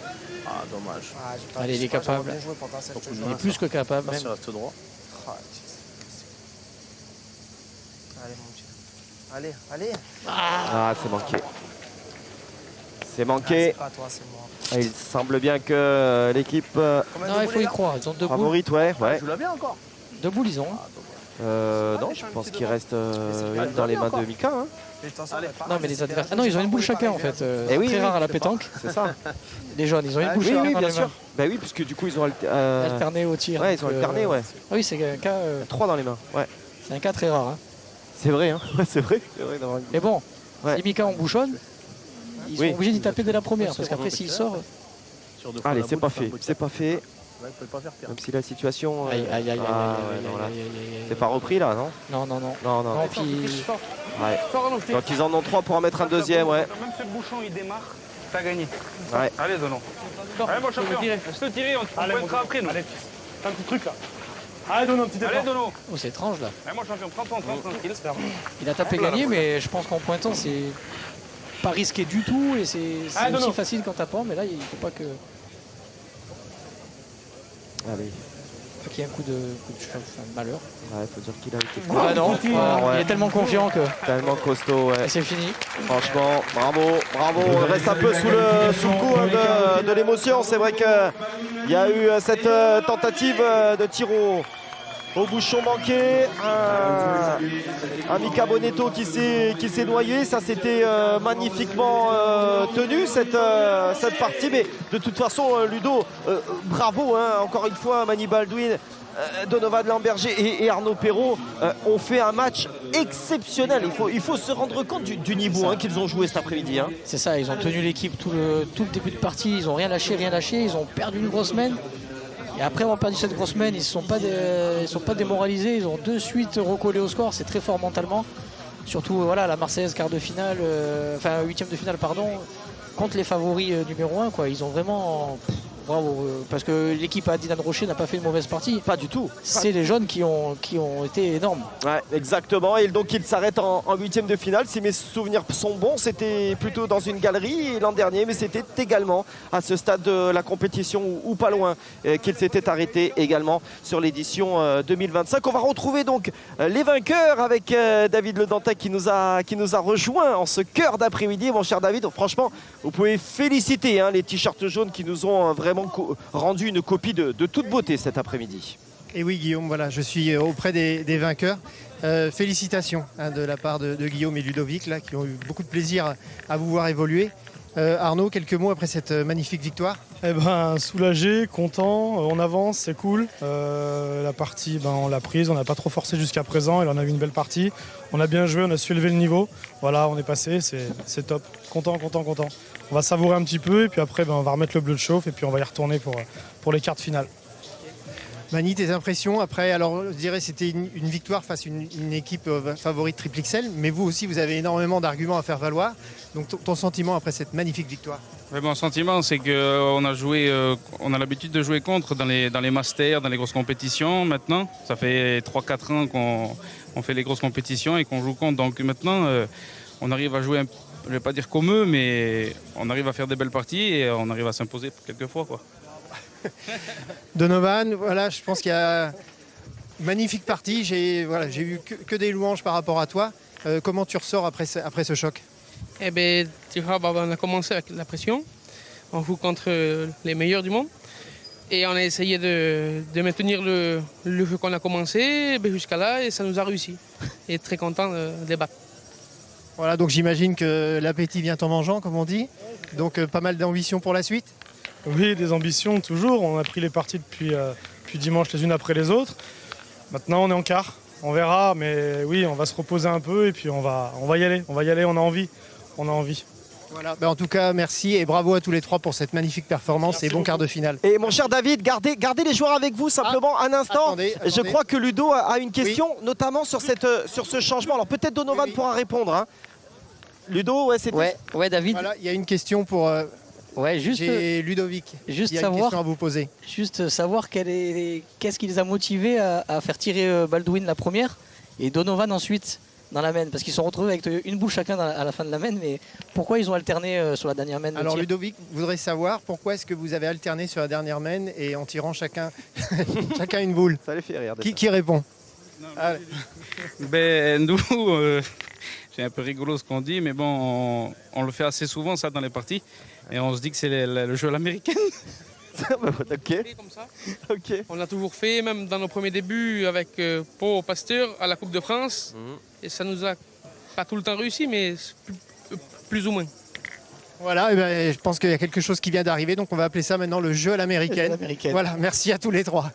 ah, dommage. Allez, il est capable. Bien joué pendant cette Il est plus que capable, Là, même. il reste droit. Allez, mon petit. Allez. Ah, c'est manqué. C'est manqué. C'est pas toi, c'est moi. Ah, il semble bien que l'équipe Non, il faut y croire. Ils ont 2 boules. favorite, ouais. Je l'ai bien encore. 2 boules, ils ont. Non, je pense qu'il reste une dans les mains de Mika. Hein. Non, mais les adversaires. Ah non, ils ont une boule chacun en fait. Eh oui, très oui, rare à la pétanque. C'est ça. Les jaunes, ils ont une boule Oui, chacun. oui, dans bien les sûr. mains. Bah oui, puisque du coup, ils ont Alterné au tir. Ouais, ils ont donc, alterné, ouais. Ah oui, c'est un cas. 3 dans les mains. Ouais. C'est un cas très rare. Hein. C'est vrai, hein. C'est vrai. D'avoir une- Mais bon, Ouais. si Mika en bouchonne, ils Oui. sont obligés d'y taper dès la première. Parce qu'après, s'il sort. Sur 2 fois Allez, la c'est boule, pas tu fais un fait. peu de C'est pas fait. Ouais, il peut pas faire pire. Même si la situation. Aïe, aïe, aïe, aïe, ah, aïe, ouais, aïe, non, là. aïe, aïe, aïe, aïe. C'est pas repris là, non? Non, non, non. Non, non. Non, puis. Ouais. Donc ils en ont 3 pour en mettre un deuxième, ouais. Même si le bouchon il démarre, t'as gagné. Ouais. Allez, Dono. Allez, mon champion. Laisse le tirer, on pointera après. Nous. Allez, t'as un petit truc là. Allez, donne un petit effort. Allez, Dono. Oh, c'est étrange là. Allez, mon champion, prends ton temps, tranquille. Il a tapé gagné, mais je pense qu'en pointant, c'est pas risqué du tout. Et c'est Allez, aussi Dono. facile qu'en tapant. Mais là, il faut pas que. Allez. Faut qu'il y ait un coup de malheur. Ouais, faut dire qu'il a été Ah non, fort, ouais. il est tellement confiant que. Tellement costaud, ouais. Et c'est fini. Franchement, bravo, bravo. On reste un peu sous le coup hein, de l'émotion. C'est vrai qu'il y a eu cette tentative de tir au bouchon manqué. Un Mika Bonetto qui s'est noyé. Ça, c'était magnifiquement tenu, cette partie. Mais de toute façon, Ludo, bravo, hein, encore une fois, Mani Baldwin. Donovan Lamberger et Arnaud Perrault ont fait un match exceptionnel. Il faut se rendre compte du niveau hein, qu'ils ont joué cet après-midi. Hein. C'est ça, ils ont tenu l'équipe tout le début de partie. Ils n'ont rien lâché. Ils ont perdu une grosse semaine. Et après avoir perdu cette grosse semaine, ils ne sont pas démoralisés. Ils ont de suite recollé au score. C'est très fort mentalement. Surtout voilà, la Marseillaise quart de finale, enfin huitième de finale, pardon, contre les favoris numéro 1. Quoi. Ils ont vraiment... Bravo, parce que l'équipe à Dylan Rocher n'a pas fait une mauvaise partie. Pas du tout. C'est les jeunes qui ont été énormes. Ouais, exactement. Et donc ils s'arrêtent en huitième de finale. Si mes souvenirs sont bons, c'était plutôt dans une galerie l'an dernier, mais c'était également à ce stade de la compétition ou pas loin qu'ils s'étaient arrêtés également sur l'édition 2025. On va retrouver donc les vainqueurs avec David Le Dantec qui nous a rejoint en ce cœur d'après-midi. Mon cher David, franchement, vous pouvez féliciter hein, les t-shirts jaunes qui nous ont vraiment rendu une copie de toute beauté cet après-midi. Et oui Guillaume, voilà, je suis auprès des vainqueurs. Félicitations hein, de la part de Guillaume et Ludovic là, qui ont eu beaucoup de plaisir à vous voir évoluer. Arnaud, quelques mots après cette magnifique victoire? Eh ben, soulagé, content, on avance, c'est cool. La partie, on l'a prise, on n'a pas trop forcé jusqu'à présent, et on a eu une belle partie. On a bien joué, on a su élever le niveau. Voilà, on est passé, c'est top. Content. On va savourer un petit peu, et puis après, on va remettre le bleu de chauffe, et puis on va y retourner pour les quarts de finale. Mani, tes impressions après? Alors, je dirais c'était une victoire face à une équipe favorite Triple XL, mais vous aussi, vous avez énormément d'arguments à faire valoir. Donc, ton sentiment après cette magnifique victoire? Mon sentiment, c'est qu'on a l'habitude de jouer contre dans les masters, dans les grosses compétitions. Maintenant, ça fait 3-4 ans qu'on fait les grosses compétitions et qu'on joue contre. Donc maintenant, on arrive à jouer, je ne vais pas dire comme eux, mais on arrive à faire des belles parties et on arrive à s'imposer quelques fois, quoi. Donovan, voilà, je pense qu'il y a une magnifique partie. J'ai eu que des louanges par rapport à toi. Comment tu ressors après ce choc? Eh bien, tu vois, on a commencé avec la pression. On joue contre les meilleurs du monde. Et on a essayé de maintenir le jeu qu'on a commencé jusqu'à là et ça nous a réussi. Et très content de les battre. Voilà, donc j'imagine que l'appétit vient en mangeant, comme on dit. Donc pas mal d'ambition pour la suite? Oui, des ambitions toujours. On a pris les parties depuis dimanche les unes après les autres. Maintenant, on est en quart. On verra, mais oui, on va se reposer un peu et puis on va y aller. On a envie. Voilà, en tout cas, merci et bravo à tous les trois pour cette magnifique performance et bon quart de finale. Et mon cher David, gardez les joueurs avec vous simplement un instant. Attendez. Je crois que Ludo a une question, notamment sur ce changement. Alors peut-être Donovan pourra répondre. Hein. Ludo, ouais, c'était... Ouais, David. Voilà, il y a une question pour... j'ai Ludovic. Juste il y a savoir, une question à vous poser. Juste savoir qu'est-ce qui les a motivés à faire tirer Baldwin la première et Donovan ensuite dans la main, parce qu'ils sont retrouvés avec une boule chacun à la fin de la main, mais pourquoi ils ont alterné sur la dernière main? Alors Ludovic voudrait savoir pourquoi est-ce que vous avez alterné sur la dernière main et en tirant chacun une boule? Ça les fait rire. Qui répond? Ben, nous, C'est un peu rigolo ce qu'on dit, mais bon, on le fait assez souvent ça dans les parties. Et on se dit que c'est le jeu à l'américaine. Ok. On l'a toujours fait, même dans nos premiers débuts avec Pau Pasteur à la Coupe de France. Et ça nous a pas tout le temps réussi, mais plus ou moins. Voilà, et ben, je pense qu'il y a quelque chose qui vient d'arriver, donc on va appeler ça maintenant le jeu à l'américaine. Voilà, merci à tous les trois.